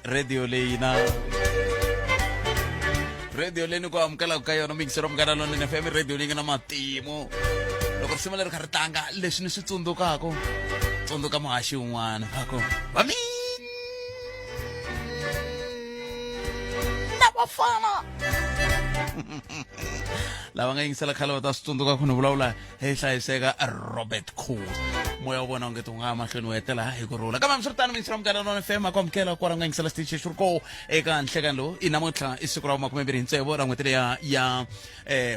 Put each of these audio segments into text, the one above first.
radio leyi na radio leyi ni ku amukela ka yona mixero Munghana Lonene FM radio leyi nga na matimu loko risimu leri kha ri tlanga leswi ni swi tsundzukaka tsundzuka muhaxi wun'wana ako va mina vafana lava nga yingisela khale va ta swi tsundzuka ku ni vulavula hi hlayiseka Robert Cool moya wa vona u nge ti nga mahlweni wu hetela hi kurhula kambe swi ri tani mixero Munghana Lonene FM a ku amukela kwala nga yingisela station xi ri ko eka nhlekani lowu i namuntlha i siku ra 26 ra n'hweti leya ya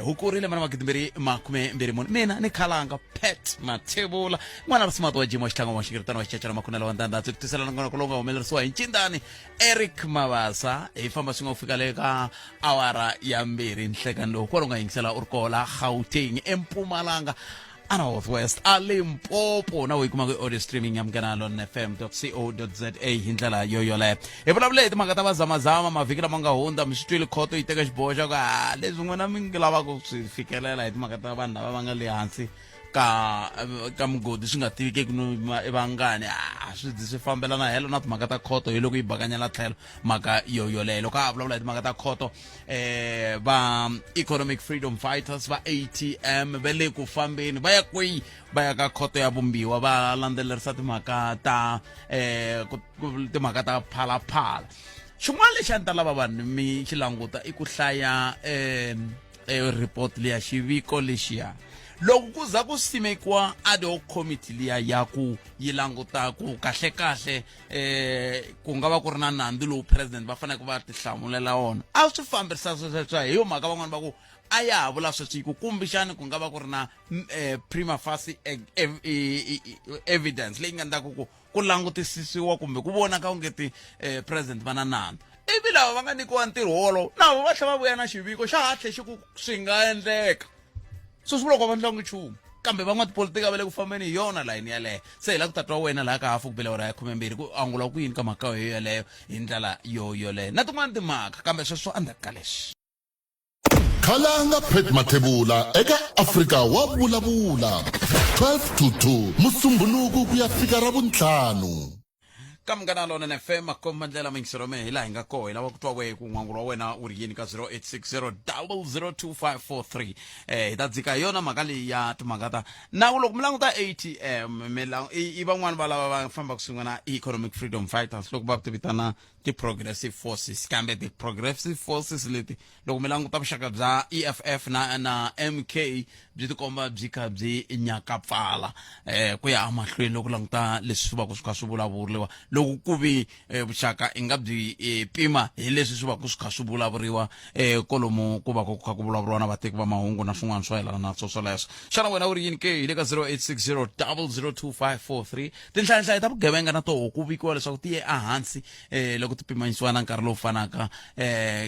Hukuri lembe na 2024 mina ni khalanga Pet Mathebula n'wana risimato wa jimo xitlhangu wa xikiritano wa xicacana makhunela wa ndandatsu ku tisela nongonoko lowu nga humelerisiwa hi Ncindani Eric Mabasa hi famba swi nga ku fika le ka awara ya 2 nhlekani lowu kwala nga yingisela u ri kola Gauteng eMpumalanga a Northwest a Limpopo na wu yi kumaka audio streaming ya Munghana Lonene FM.co.za hi ndlela yoyoleyo hi vulavule hi timhaka ta vazamazama mavhiki lama nga hundza mi swi twile khoto yi teka xiboho xa ku leswi n'wina mi ngi lavaka ku swi fikelela hi timhaka ta vanhu lava va nga le hansi ka mugodi swi nga tiviki vangani swi swi fambelana helo na timhaka ta khoto hi loko yi bakanyela tlhelo mhaka yoyoleyo loko a vulavula hi timhaka ta khoto va economic freedom fighters va ATM va le ku fambeni va ya kwihi va ya ka khoto ya vumbiwa va landzelerisa timhaka ta timhaka ta phalaphala xin'wana lexi a ni ta lava vanhu mi xi languta i ku hlaya report liya xiviko lexiya loko ku za ku simekiwa ad hoc committee liya ya ku yi languta ku kahle kahle ku nga va ku ri na nandzu lowu president va fanele va tihlamulela wona a swi fambisa sweswo hi yo mhaka van'wana va ku a ya ha vula sweswi ku kumbexani ku nga va ku ri na prima facie evidence leyi nga ndlaku ku langutisisiwa kumbe ku vona ka ungeti president va na nandzu ivi lava va nga nyikiwa ntirho wolowo na vo va tlhela va vuya na xiviko xa hatle xi ku swi nga endleka so swi vula ku va ndlangu nchumu kambe van'watipolitika va le ku fambeni hi yona layini yaleyo se hi la ku tatwa wena laha ka hafu ku bela ra ya 12 ku angula ku yini ka mhaka yo yaleyo hi ndlela yoyoleyo na tin'wana timhaka kambe sweswo endzhaku ka leswi khalanga Pet Mathebula eka Afrika wa vulavula 12 to 2 musumbhunuku ku ya fika ra vuntlhanu ka Munghana Lonene FM makomba ndlela mingisero me hi laha hi nga koho hi lava ku twa we ku n'wangulo wa wena u ri yini ka 0860002543 hi ta dzika hi yona mhaka leyi ya timhaka ta nawu loko mi languta ATM i van'wani va lava va famba kusunga na economic freedom fighters loko va ti vitana ti-progressive forces kambe ti-progressive forces leti loko mi languta vuxaka bya EFF na MK byi tikomba byi kha byi nyakapfala ku ya mahlweni loko languta leswi swi va ku swi kha swi vulavuriwa loko ku vi vuxaka i nga byi pima hi leswi swi va ku swi kha swi vulavuriwa kolomu ku va ku kha ku vulavuriwa na vateki va mahungu na swin'wana swo yelana na swoswoleswo xana wena u ri yini ke hi le ka 0860002543 tinhlayihlayi ta vugevenga na toho ku vikiwa leswaku ti ye ehansi loko ti pimanyisiwa na nkarhi lowu fanaka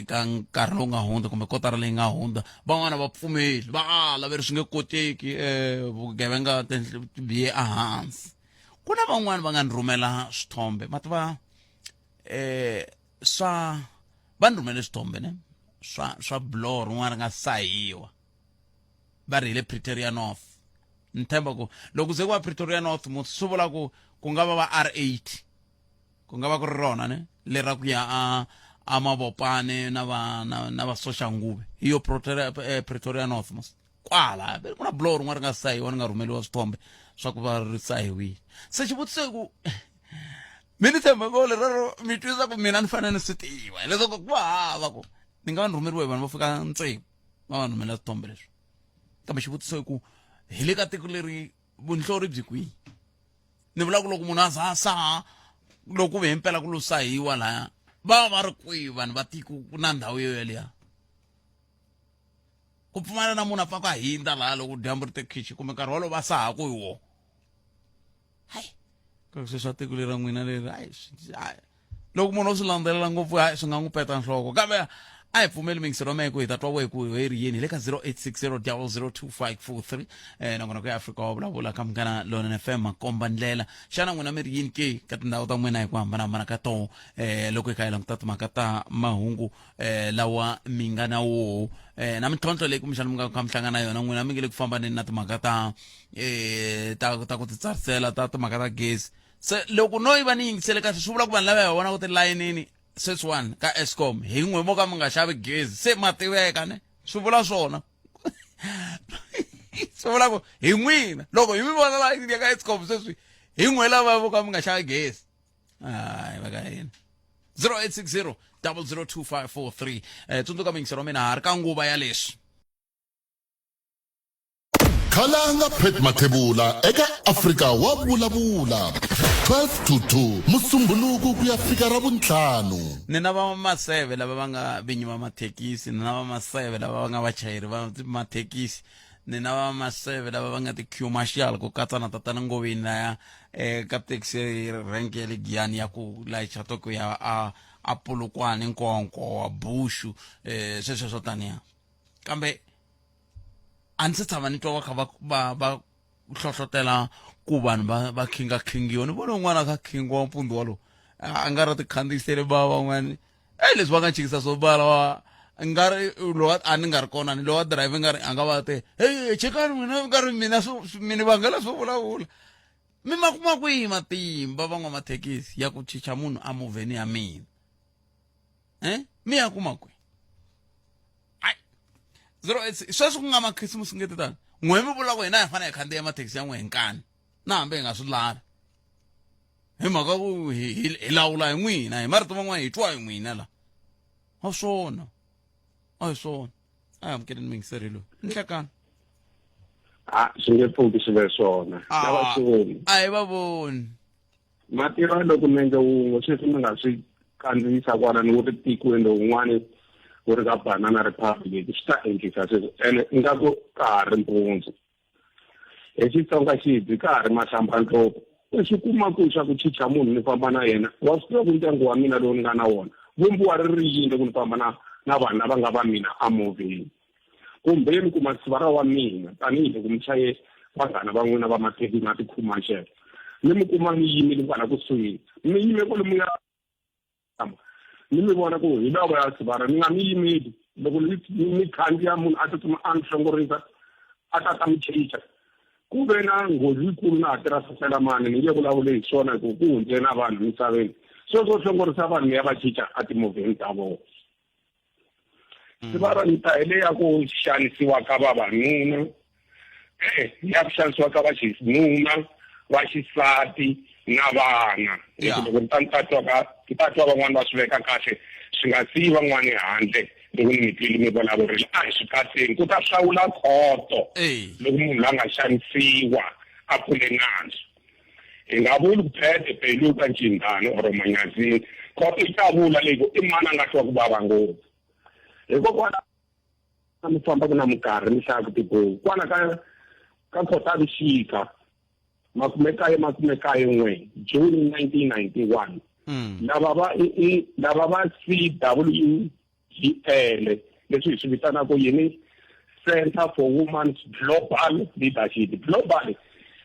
ka nkarhi lowu nga hundza kumbe kotara leyi nga hundza van'wana va pfumeli va ala va ri swi nge koteki vugevenga byi ye ehansi ku na van'wana va nga ni rhumela swithombe mativa swa va ni rhumele swithombe ne swa blow rin'wana ri nga sahiwa va ri hi le Pretoria North ni themba ku loko ze ku va Pretoria North musi swi vula ku nga va va R8 ku nga va ku ri rona ne lera ku ya a Mabopane na va Soshanguve hi yo Pretoria North musi kwala ku na blow rin'wana ri nga sahiwa ni nga rhumeliwa swithombe swa ku va ri sahiwile se xivutiso ku mi ni tshemba ko lero mi twisa ku mina ni fanele ni swi tiva hileswaku ku va hava ku ni nga va ni rhumeriwe vanhu va fika ntsevu va va ni rhumela swithombe leswi kambe xivutiso ku hi le ka tiko leri vunhlori byi kwihi ni vula ku loko munhu a zaha loko ve himpela ku lo sahiwa laya va va ri kwihi vanhu va tiko ku na ndhawu yo yeleya ku pfumala na munhu a pfa ku hindza laha loko dyambu ri tekhichi kumbe nkarhi wolowo va sahaku hi wo hayi ka sweswi a tiko leri ra n'wina leri loko munhu o swi landzelela ngopfu swi nga n'wi peta nhloko kambe a hi pfumeli mingisero wa meko hi ta twa weku hi ri yini hi le ka 0860002543 nakona ku ya Afrika wa vulavula ka Munghana Lonene FM makomba ndlela xana n'wina mi ri yini ke ka tindhawu ta n'wina hi ku hambanahambana ka toho loko hi kha hi languta timhaka ta mahungu lawa mi nga na woho na mintlhontlho leyi kumbexana mi nga kha mi hlangana yona n'wina mi nge le ku fambaneni na timhaka ta ku titsarisela ta timhaka ta gezi se loko no yi va ni yingisele kahle swi vula ku vanhu lava hi vona ku tilayinini sweswiwani ka Eskom hi n'we mo ka mi nga xavi gezi se ma tiveka ne swi vula swona swi vula ku hi n'wina loko hi mi vona la ya ka Eskom sweswi hi n'we lava vo ka mi nga xavi gezi hayi va ka hina 0860 002543 tsundzuka mingisero mina ha ri ka nguva ya leswi khalanga Pet Mathebula eka Afrika wa vulavula 12 to 2 musumbhunuku ku ya fika Ravuntlhanu. ni na va maseve lava va nga vinyi va mathekisi ni na va maseve lava va nga vachayeri va mathekisi ni na va maseve lava va nga ti-queue marshal ku katsa na tatana Ngoveni laya ka taxi rank ya le Giyani ya ku layicha toko ya a Polokwane Nkonko wa Bushu sweswo swo taniya kambe a ndzi tshama ni twa va kha va hlohlotela ku vanhu va khingiwa ni vona un'wana ka khingiwa mpundzu walowo a nga ri ti khandziyisele va van'wani leswi va nga chikisa swo bala nga ri lowa a ni nga ri kona ni lowa drive nga ri a nga va te hey chekani mina nga ri mina mini vangela swo vulavula mi ma kuma kwihi matimba van'wamathekisi ya ku chicha munhu a movheni ya mina mi ya kuma kwihi 08 sweswi ku nga makhisimusi ngeti tani n'we mi vula ku hina hi fanele hi khandziya mathekisi ya n'we hi nkani na hambi hi nga swi lavi hi mhaka ku hi lawula hi n'wina hi marito man'wana hi twa hi n'wina la a swona a hi swona a hi amukeleni mingiseri loyi ni hlekani swi nge pfuki swi ve swona lava swi voni a hi va voni matirho loko nenge wun'we sweswi mi nga swi kandziyisa kwana ni ku ri tikweni lowun'wani ku ri ka Banana Republic swi ta endlisa sweswo ene ingaku ka ha ri mpundzu hi Xitsonga xibyi ka ha ri mahlambandlopfu leswi kuma ku swa ku chicha munhu ni famba na yena wa swi tiva ku ndyangu wa mina lowu ni nga na wona vumbiwa ri ri yini ku ni famba na vanhu lava nga va mina a movheni kumbe mi kuma siva ra wa mina tanihiloko mi chaye vanghana va n'wina va mathekisi na tikhumanxele ni mi kuma mi yimile kwala kusuhi mi yime ku mi ya ni mi vona ku hi lava ya sivara ni nga mi yimeli loko mi khandziya munhu a tsutsuma a ni hlongorisa a ta mi chicha ku ve na nghozi yikulu na ha tirha saselamani ni nge vulavule hi swona hi ku hundze na vanhu misaveni swo hlongorisa vanhu ya va chicha a timovheni ta vona sivara ni ta hele ya ku xanisiwa ka vavanuna ya ku xanisiwa ka vaxinuna vaxisati na vana loko ti ta twa van'wani va swi veka kahle swi nga siyi van'wani handle loko ni mi twile mi vulavurile a hi swi kahleni ku ta hlawula khoto loko munhu la nga xanisiwa a pfule nandzu hi nga vuli ku phete pelu ka Njindani or Manyazini khoto yi ta vula leko i mani a nga twa ku vava ngopfu hikokwalaho a mi famba ku na minkarhi mi hlaya ku tibuku kwana ka Khotavuxika 1991 June 1991 lava va CWGL leswi hi swi vitanaka yini Center for Women's Global Leadership global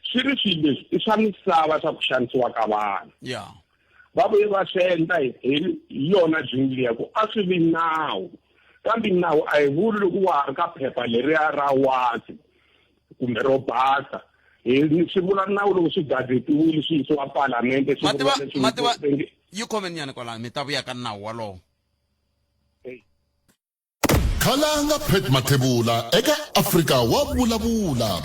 swi ri swilo leswi i swa misava swa ku xanisiwa ka vanhu va vuye va swi endla hi yona jingili ya ku a swi vi nawu kambe nawu a hi vuli loko wa ha ri ka phepha leriya ra wasi kumbe ro basa swi vula nawu loko swi gazetiwile swi yisiwa palamende mativa yi khomeni nyana kwala mi ta vuya ka nawu walowo khalanga Pet Mathebula eka Afrika wa vulavula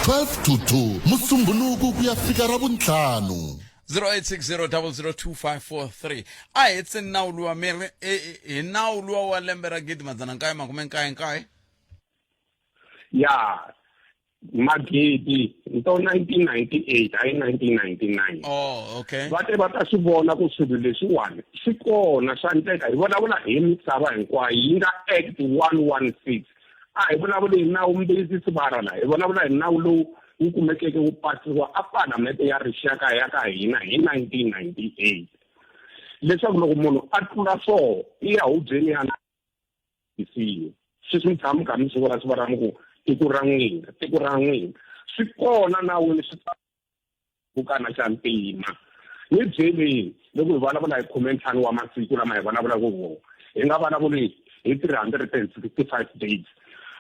12 to 2 musumbhunuku ku ya fika Ravuntlhanu 0860 a hi tse nawu luwa miri hi nawu luwa wa lembe ra 1999 ya magidi nto 1998 hayi 1999 okay va ta swi vona ku swilo leswiwani swi kona swa ndleka hi vulavula hi misava hinkwayo yi nga act 116 a hi vulavula hi nawu mbirisi sivara la hi vulavula hi nawu lowu wu kumekeke wu pasiwa a palamende ya rixaka ya ka hina hi 1998 leswaku loko munhu a tlula so i ya hubyeni ya isiyo swi tshama ka mi swi vula sivara ku tiko ra n'wina swi kona nawu leswi bukana xa ntima ni byeleni loko hi vulavula hi 15 wa masiku lama hi vulavulaka wona hi nga vulavuli hi 365 days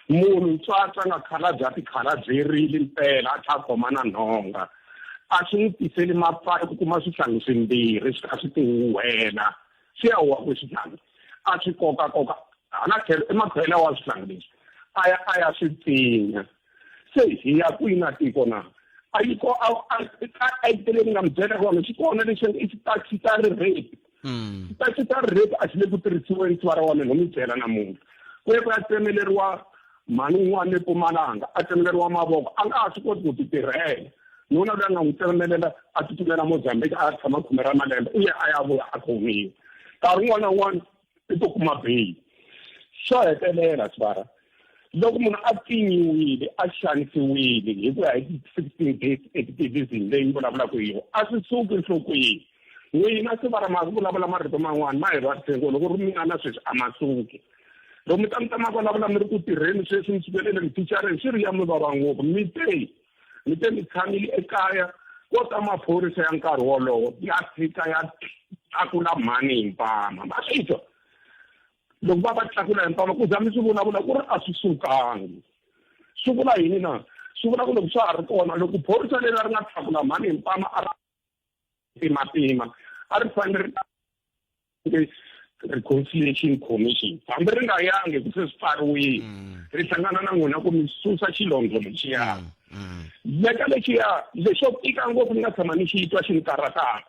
munhu ntswatsa nga khalabye a tikhalabyerile mpela a tlha khoma na nhonga a swi n'wi tiseli mapfalo ku kuma swihlangi swimbirhi swi kha swi tihuhela siyawa kwesihlangu a swi koka ana tlhelo emakhwela wa swihlangu leswi aya swi tsinya se hi ya kwina tiko na ayiko a iteleni nga mbyela kona xi kona lexi i xitaxi ta rape xitaxi ta rape a xi le ku tirhisiweni tswara wa mina no mi byela namuntlha ku ye ku ya tsemeleriwa mhani un'wana le Mpumalanga a tsemeleriwa mavoko a nga ha swi koti ku ti tirhela nuna loyi a nga n'wi tsemelela a tsutsumela Mozambique a tshama 10 ra malembe u ye a ya vuya a khomiwa nkarhi wun'wana na wun'wana i to kuma bail xo hetelela swara loko munhu a pfinyiwile a xanisiwile hi ku ya hi 16 days activism leyi vulavulaka hi yona a swi suki enhlokweni n'wina se va ra ma vulavula marito man'wana ma hi va tsengo loko ri mina na sweswi a ma suki loko mi ta ma vulavula mi ri ku tirheni sweswi mi sukelele mi tichareni swi ri ya mi vava ngopfu mi te mi tshamile ekaya ko ta maphorisa ya nkarhi wolowo ya fika ya tlakula mhani hi mpama ma swi twa loko va tlakula hi mpama ku zami swi vulavula ku ri a swi sukangi swi vula yini na swi vula ku loko swa ha ri kona loko phorisa leri ri nga tlakula mhani hi mpama a pimatima a ri fanele reconciliation commission hambi ri nga yangi ku se swi pfariwile ri hlangana na n'wina ku mi susa xilondzo lexiya leka lexiya lexo tika ngopfu ni nga tshama ni xi twa xi ni karataka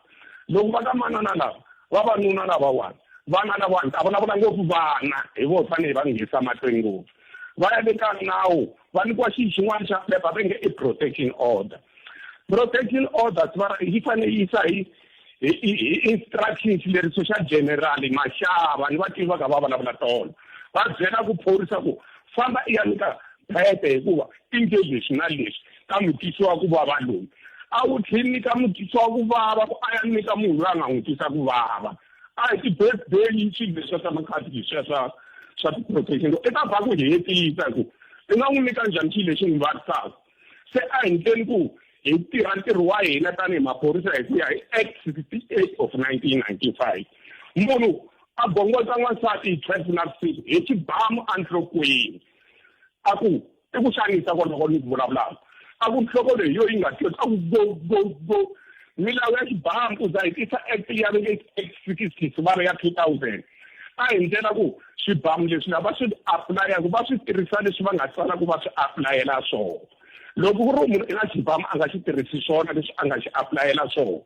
loko va ka manana lava vavanuna lavawani vana lavawani a vulavula ngopfu vana hi vo fanele va nghenisa mahlweni ngopfu va ya le ka nawu va nyikiwa xi xin'wana xa phepha va nge i protection order yi fanele yi yisa hi instructions leri social general maxava ni va tiva ka va vulavula tolo va byela ku phorisa ku famba i ya nyika phete hikuva i nge leswi na leswi ka mutwisiwa ku vava loyi a wu tlheli nyika mutwisiwa ku vava ku a ya nyika munhu loyi a nga n'wi twisa ku vava a hi ti-birthday swilo leswiya swa makhadi leswiya swa ti-protection eka va ku hetisa ku i nga n'wi nyika njhani xilo lexi n'wi vavisaka se a hi ndleni ku hi tirha ntirho wa hina tanihi maphorisa hi ku ya hi Act 68 of 1995 munhu a bongota n'wansati hi 12 navusiku hi xibamu enhlokweni a ku i ku xanisa koloko ni ku vulavulaka a ku nhloko leyi yo yi nga tiyoti a ku go milawu ya xibamu ku za hi tisa act ya Act 66 va ri ya 2000 a hi ndlela ku swibamu leswi lava swi apulayaku va swi tirhisa leswi va nga tsala ku va swi apulayela swona loko ku ri munhu i na xibamu a nga xi tirhisi swona leswi a nga xi apulayela swona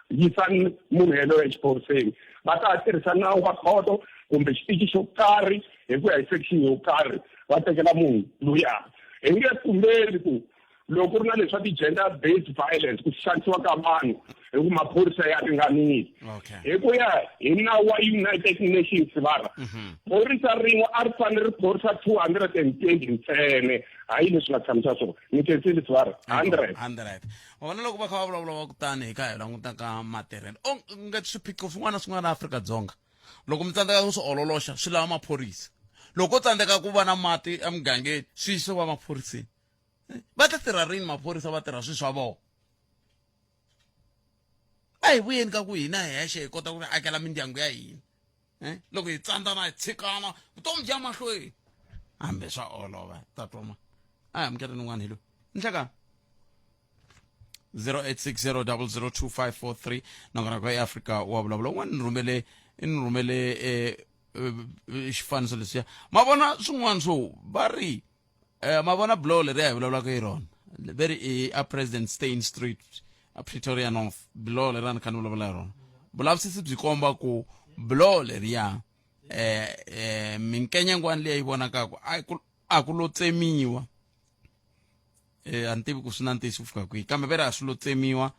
yisani munhu yeleyo exiphoriseni va ta tirhisa nawu wa khoto kumbe xitichi xo karhi hi ku ya hi section yo karhi va tekela munhu luya hi nge pfumbeli ku loko ku ri na leswa ti-gender based violence ku xanisiwa ka vanhu hi ku maphorisa ya ringanile hi ku ya hi nawu wa United Nations vara phorisa rin'we a ri fanele ri phorisa 220 ntsene hayi leswi nga tshamisa swona ni kensile vara 100 vona loko va kha va vulavula va kutani hi ka hi languta ka matirhelo nga swiphiqo swin'wana na swin'wana na Afrika-Dzonga loko mi tsandzeka ku swi ololoxa swi lava maphorisa loko tsandzeka ku va na mati emugangeni swi yisiwa maphoriseni va ta tirha rini maphorisa va tirha swi swa vona a hi vuyeni ka ku hina hi hexe hi kota ku akela mindyangu ya hina loko hi tsandzana hi tshikana vutomi bya mahlweni hambi swa olova tatoma a hi amukeleni n'wana hi loyi nhlekani 0860002543 nongona kwa eAfrica wa vulavula un'wana ni rhumele xifaniso lesiya ma vona swin'wana swo va ri ma vona blow leri hi vulavulaka hi rona very a President Steyn Street Pretoria North blow leri ni kha ni vulavula hi rona vulavisisi byi komba ku blow leriya minkenyangwana leyi yi vonakaka a ku lo tsemiwa a ni tivi ku swi na ntiyiso ku fika kwihi kambe veri a swi lo tsemiwa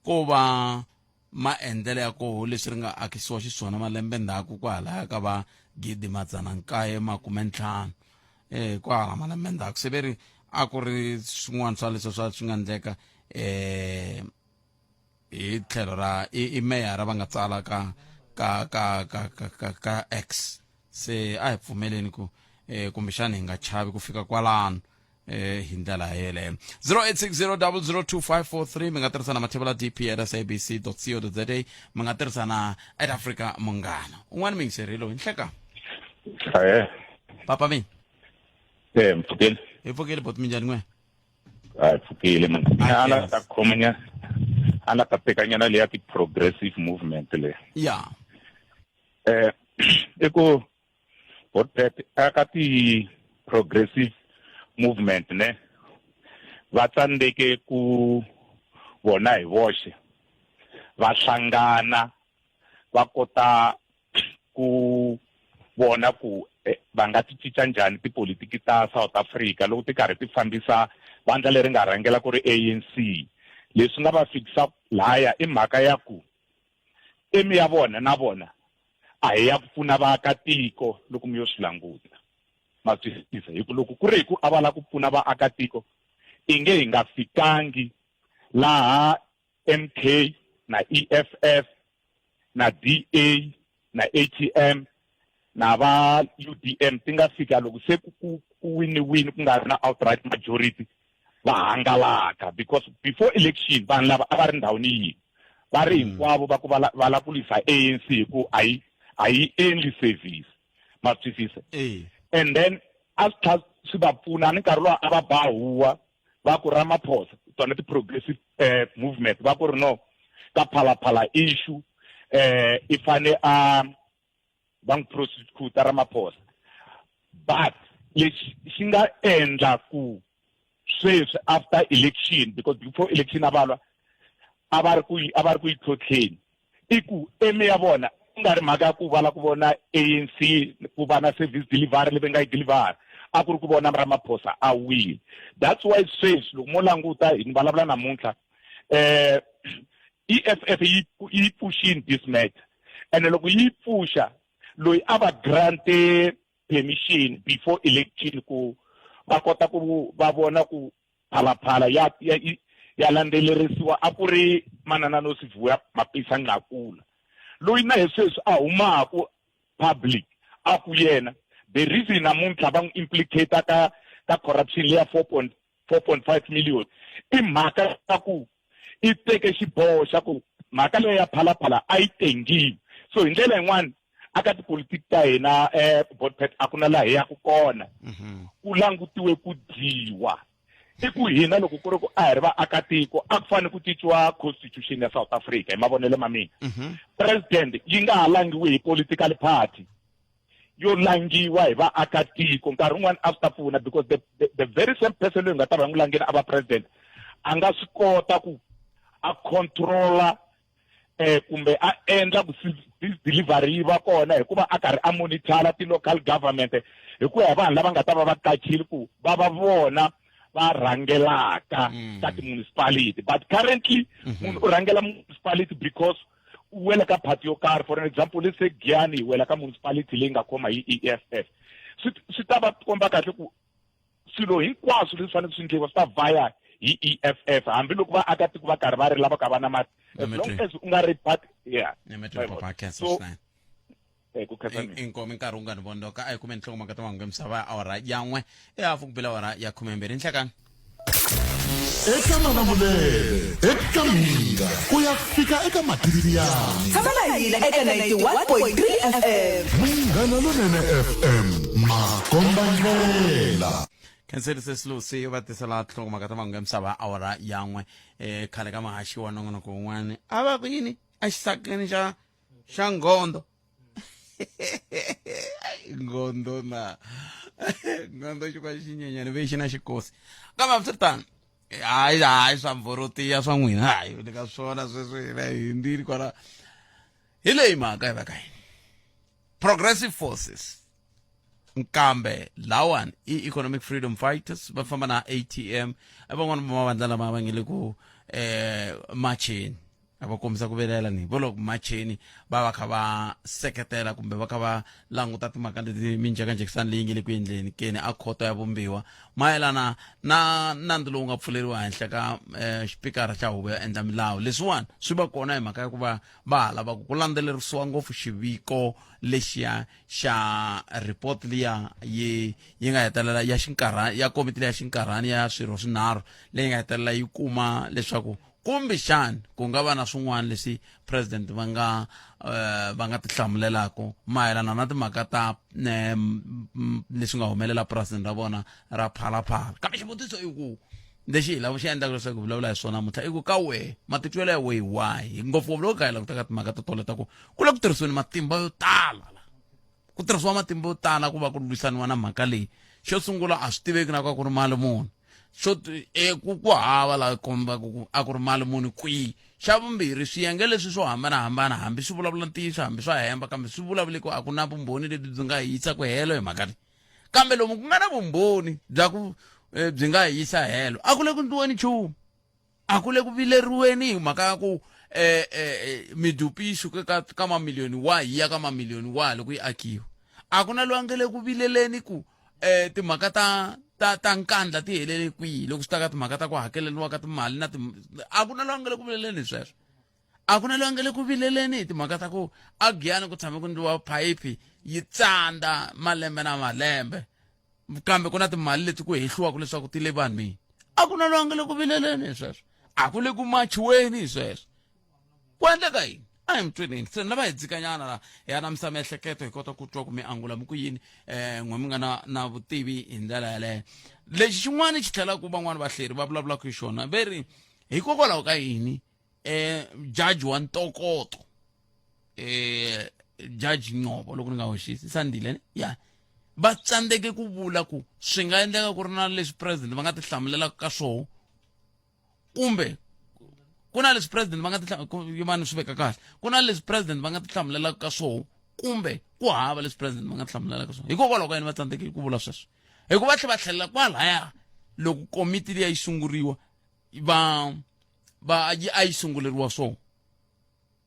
ko va maendlelo ya koho leswi ri nga akisiwa xiswona malembe ndzhaku kwalaya ka va 1950 kwala malembe ndzhaku se veri a ku ri swin'wana swa leswi swi nga endleka hi tlhelo ra i meyara va nga tsala ka X se a hi pfumeleni ku kumbexana hi nga chavi ku fika kwalano hi ndlela yeleyo 0860002543 mi nga tirhisana mathebula dp@sabc.co.za mi nga tirhisana @Africa Munghana un'wana mi ngiserilo hi nhleka papa mi Mfukile. hi pfukile bot minjani n'we Mfukile man ala ta khomanya ala ta tekanyana le ya ti progressive movement le ya i ku Botpet aka ti progressive movement ne va tsandzeke ku vona hi voxe va hlangana va kota ku vona ku va nga ti cinca njhani tipolitiki ta South Africa loko ti karhi ti fambisa vandla leri nga rhangela ku ri ANC. Leswi nga va fikisa laya i mhaka ya ku emi ya vona na vona a hi ya ku pfuna vaakatiko loko mi yo swi languta ma twisisa hi ku loko ku ri hi ku a va lava ku pfuna vaakatiko i nge hi nga fikangi laha MK na EFF na DA na ATM na va UDM ti nga fika loko se ku win ku nga ri na outright majority va hangalaka, because before election vanhu lava a va ri ndhawini yihi va ri hinkwavo va ku va la ku lwisa ANC hi ku a yi endli service ma twisisa. And then as swi va pfuna ni nkarhi lowu a va bahuwa va ku Ramaphosa tona ti-progressive movement va ku ri no ka phalaphala issue i fane a va n'wi prosecuta Ramaphosa, but lexi xi nga endla ku sweswi after election, because before election a va ri ku yi tlhotlheni i ku eme ya vona ku nga ri mhaka ya ku va la ku vona ANC ku va na service delivery leyi nga yi deliver a ku ri ku vona Ramaphosa a wile. That's why sweswi loko mo languta hi ni vulavula namuntlha EFF yi pushing this matter, and loko yi pusha loyi a va grante permission before election ku va kota ku va vona ku phalaphala ya landzelerisiwa a ku ri manana no Sivuya Mapisa Nqakula loyi na hi sweswi a humaku public a ku yena the reason namuntlha va n'wi implicate ka corruption leya 4.5 million i mhaka ya ku i teke xiboho xa ku mhaka leyi ya phalaphala a yi tengiwi. So hi ndlela yin'wana aka tipolitiki ta hina Botpet a ku na laha hi ya ku kona ku langutiwe ku dyiwa i ku hina loko ku ri ku a hi ri vaakatiko a ku fanele ku ticiwa constitution ya South Africa hi mavonelo ma mina. President yi nga ha langiwi hi political party yo langiwa hi vaakatiko nkarhi wun'wana a swi ta pfuna, because the very same person loyi nga ta va n'wi langeni a va president a nga swi kota ku a controla kumbe a endla ku delivery yi va kona hikuva a karhi a monitora ti-local government hi ku ya vanhu lava nga ta va va kachile ku va va vona va rhangelaka ka ti-municipality. But currently munhu u rhangela municipality because u wela ka party yo karhi. For example, let's say Giyani wela ka municipality leyi nga khoma hi EFF, swi ta va komba kahle ku swilo hinkwaswo leswi fanele swi endliwa swi ta vaya hi EFF hambiloko vaakatiko va karhi va ri lava ka va na mati as long as u nga ri part inkomi nkarhi wu nga ni vondoka a hi kumeni nhlokomhaka ta mahungu emisava ya awara yan'we ehafu ku bela awara ya 12 nhlekani eka Malamulele, eka Mhinga ku ya fika eka Mativiyani. Tshama na hina eka 91.3 FM. Munghana Lonene FM Makombandlela. Khansele se Silusi va tisela nhlokomhaka ta mahungu emisava awara yan'we khale ka mahaxi wa nongonoko wun'wana a va ku yini a xisakeni xa Ngondo Ngondo na Ngondo xi va xinyenyani ve xi na xikosi kambe hambiritano hayi swa mvorotiya swa n'wina hayi le ka swona sweswi hi ndini kwala hi leyi mhaka yi va ka yini progressive forces nkambe lawani i economic freedom fighters va famba na ATM van'wana va mavandla lama va nge le ku machini a va kombisa ku velela ni voloko machini va va kha va seketela kumbe va kha va languta timhaka leti minjhekanjhekisano leyi nge le ku endleni keni a khoto ya vumbiwa mayelana na nandzu lowu nga pfuleriwa henhla ka xipikara xa huvo ya endla milawu. Leswiwani swi va kona hi mhaka ya ku va ha lava ku landzelerisiwa ngopfu xiviko lexiya xa report liya yi nga hetelela ya xinkarhana ya komiti leya xinkarhana ya swirho swinharhu leyi nga hetelela yi kuma leswaku kumbe xana ku nga va na swin'wana leswi president va nga tihlamulelaka mayelana na timhaka ta leswi nga humelela purasini ra vona ra phalaphala. Kambe xivutiso i ku lexi hi lava xi endlaka leswaku vulavula hi swona mutla i ku ka wehe matitwelo ya wehe why ngopfungopfu loko ka hi langutaka timhaka to toleta ku la ku tirhisiweni matimba yo tala ku tirhisiwa matimba yo tala ku va ku lwisaniwa na mhaka leyi xo sungula a swi tiveki na ku ri mali muni ku hava la komba ku a ku ri mali muni kwihi xa vumbirhi swiyenge leswi swo hambanahambana hambi swi vulavula ntiyiso hambi swa hemba kambe swi vulavule ku a ku na vumbhoni lebyi byi nga hisa ku helo hi mhaka leyi kambe lomu ku nga na vumbhoni bya ku byi nga hisa helo a ku le ku ndliweni nchumu a ku le ku vileriweni hi mhaka ya ku midupi yi suka ka mamiliyoni wa hi ya ka mamiliyoni wa loko yi akiwa a ku na loyi a nga le ku vileleni ku timhaka ta nkandla ti helele kwihi loko swi ta ka timhaka ta ku hakeleliwa ka timali a ku na loyi a nga le ku vileleni sweswo a ku na loyi a nga le ku vileleni hi timhaka ta ku a Giyani ku tshame ku ndliwa phayiphi yi tsanda malembe na malembe kambe ku na timali leti ku hehliwaka leswaku ti le vanhwini a ku na loyi a nga le ku vileleni hi sweswo a ku le ku machiweni hi sweswo ku endleka yini a hi mutwenini se ni lava hi dzikanyana la hi ya namisa miehleketo hi kota ku twa ku mi angula mi ku yini n'we mi nga na vutivi hi ndlela yaleyo lexi xin'wana xi tlhela ku van'wani vahleri va vulavulaka hi xona veri hikokwalaho ka yini jaji wa ntokoto jaji Ngcobo loko ni nga hoxisi Sandile ya va tsandzeke ku vula ku swi nga endleka ku ri na leswi president va nga ti hlamulelaka ka swona kumbe ku na leswi president va nga yimani swi veka kahle ku na leswi president va nga ti hlamulelaka ka swona kumbe ku hava leswi president va nga ti hlamulelaka ka swona hikokwalaho ka yini va tsandzeke ku vula sweswo hikuva tlhe va tlhelela kwalaya loko komiti leyi yi sunguriwa a yi sunguleriwa swona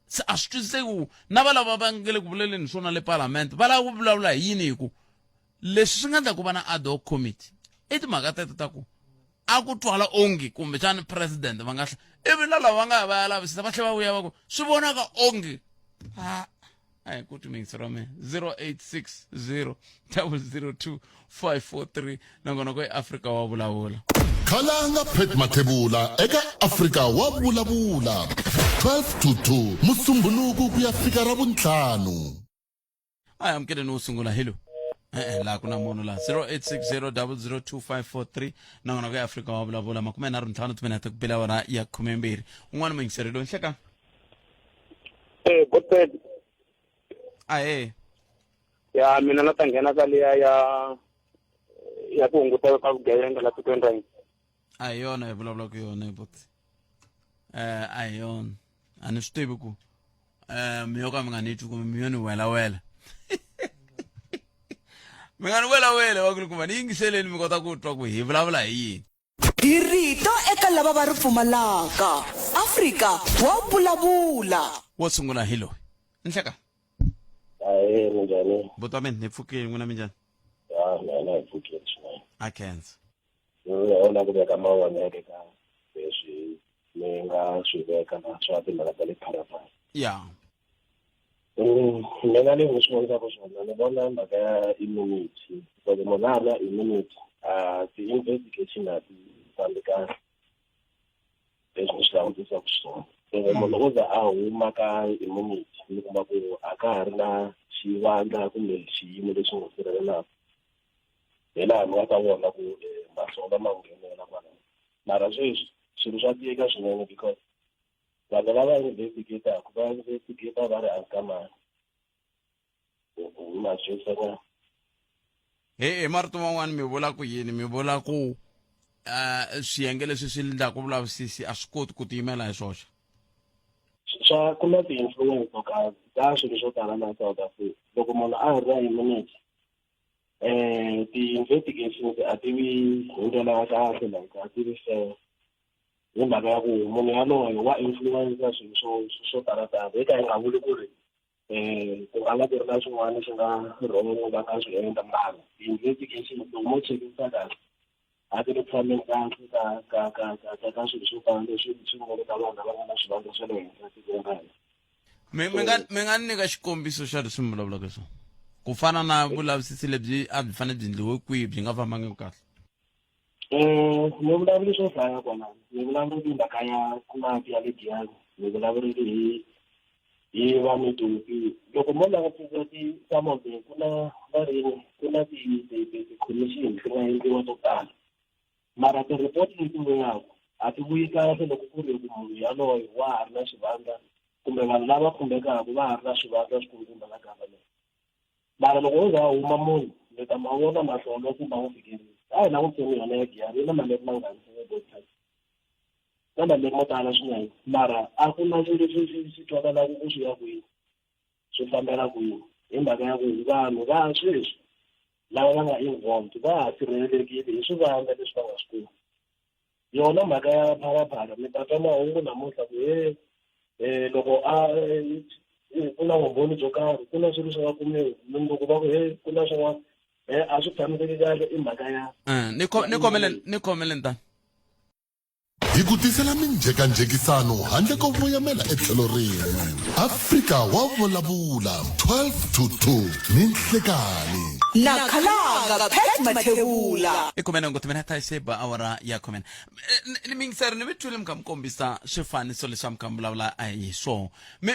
se a swi twisiseki ku na valava va nge le ku vuleleni swona le palamende va lava ku vulavula hi yini hi ku leswi swi nga endla ku va na ad hoc committee i timhaka teto ta ku a ku twala onge kumbe xana president va nga ivi na lava va nga va ya lavisisa va tlhela va vuya va ku swi vonaka onge a hi ku timingisi ra mina 0860 002 543 nakona ku eAfrika wa vulavula khalanga Pet Mathebula eka Afrika wa vulavula 12 to 2 Musumbhunuku ku ya fika ra vuntlhanu aya amkeleni wo sungula hello la ku na munhu la 0860 002 nakona ku eAfrika wa vulavula 35 timinete ku bela wona ya 12 un'wana muyingiserelo nhleka Botet ya mina na ta nghena ka liya ya ku hunguta ka vugevenga la tikweni ra hina a hi yona hi vulavula ku yona but a hi yona a ni swi tivi ku mi yo ka mi nga ni twi kumbe mi yo ni wela mi nga ni wela wa ku ni kuma ni yingiseleni mi kota ku twa ku hi vulavula hi yini hi rito eka lava va ri pfumalaka Afrika wa vulavula wo sungula hi loyi nhleka minjhani buta mina ni pfukile n'wina minjhani mina hi pfukile swinene a khensa ona ku veka mavonelo ka leswi mi nga swi veka na swa timhaka ta le Phalaphala ya mina ni swi vonaka swona ni vona mhaka ya immunity loko munhu a ri na immunity ti-investigation a ti fambi kahle leswi ni swi langutisaka swona loko munhu o za a huma ka immunity ni kuma ku a ka ha ri na xivandla kumbe xiyimo lexi n'wi sirhelelaka hi laha mi nga ta vona ku mahlonga ma nghenela kwalano mara sweswi swilo swa tika swinene because vanhu lava investigataku va investigata va ri ankamani maswisana hi marito man'wani mi vula ku yini mi vula ku swiyenge leswi swi endlaka vulavisisi a swi koti ku tiyimela hi swoxe swa ku na ti-influence to karhi ta swilo swo tala na South Africa loko munhu a ri na immunity ti-investigations a ti vi hi ndlela ya kahle like a ti vi fair hi mhaka ya ku munhu yaloyo wa influencer swilo swo talatala eka hi nga vuli ku ri ku nga va ku ri na swin'wana swi nga wrong va nga swi endla mara ti-investigation loko mo chekisa kahle a ti ri tshameni kahle ka swilo swo tala leswi swi nga le ka vanhu lava nga na swivandla swa le henhla tikweni ra hina mi nga nyika xikombiso xa leswi mi vulavulaka swona ku fana na vulavisisi lebyi a byi fanele byi endliwe kwihi byi nga fambangi kahle ni vulavuli swo hlaya kwalano ni vulavuli mhaka ya mati ya le Giyani ni vulavuleli hi va midupi loko mo langutisisa some of them ku na varimi ku na ti-commission ti nga endliwa to tala mara ti-report leti vuyaka a ti vuyi kahle loko ku ri ku munhu yaloye wa ha ri na xivandla kumbe vanhu lava khumbekaka va ha ri na swivandla swikulukumba la government. Mara loko wo za huma munhu mi ta ma vona mahlolo kumba wu fikeleli a hi languteni yona ya Giyani yi na malembe mangani na malembe mo tala swinene mara a ku na swilo swi twakalaka ku swi ya kwini swi fambela kwini hi mhaka ya ku vanhu va sweswi lava va nga involved va ha sirhelelekile hi swivandla leswi va nga swi kuma. Yona mhaka ya phalaphala mi ta twa mahungu namuntlha ku loko ku na vumbhoni byo karhi ku na swilo swi nga kumiwi mundzuku va ku ku na swin'wana a swi tshamiseki kahle i mhaka ya ni khomele ntani hi ku tisela minjhekanjhekisano handle ko voyamela etlhelo rin'we. Afrika wa vulavula 12 to 2 ni nhlekani na khalanga Pat Mathebula. ikhomena ngothi mina tayiseba awara ya khomena ni mingisari ni vitule mkamkombisa swifaniso leswi mkamvulavula hi swona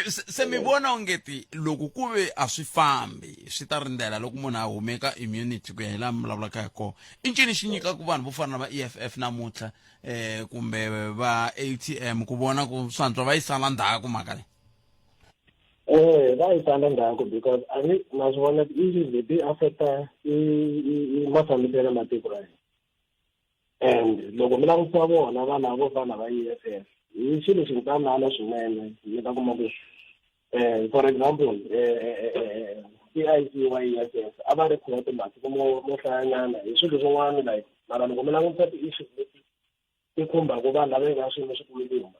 se mi vona ongeti loko ku ve a swi fambi swi ta rindela loko munhu a humeka immunity ku ya hi laha mi vulavulaka hi kona i ncini xi nyikaka vanhu vo fana na va EFF namuntlha kumbe va ATM ku vona ku swantswa va yi sala ndzhaku mhaka leyi va yi sala ndzhaku because a ni na swi vona easily ti affecta mafambiselo matiko ra hina and loko mi langutisa vona vana vo fana va EFF hi xilo xintsanana swinene mi ta kuma ku for example PIC wa EFF a va ri khote masiku mo hlayanyana hi swilo swin'wana like mara loko mi langutisa ti-issues leti ti khumbaka vanhu lava nga swilo swikumilima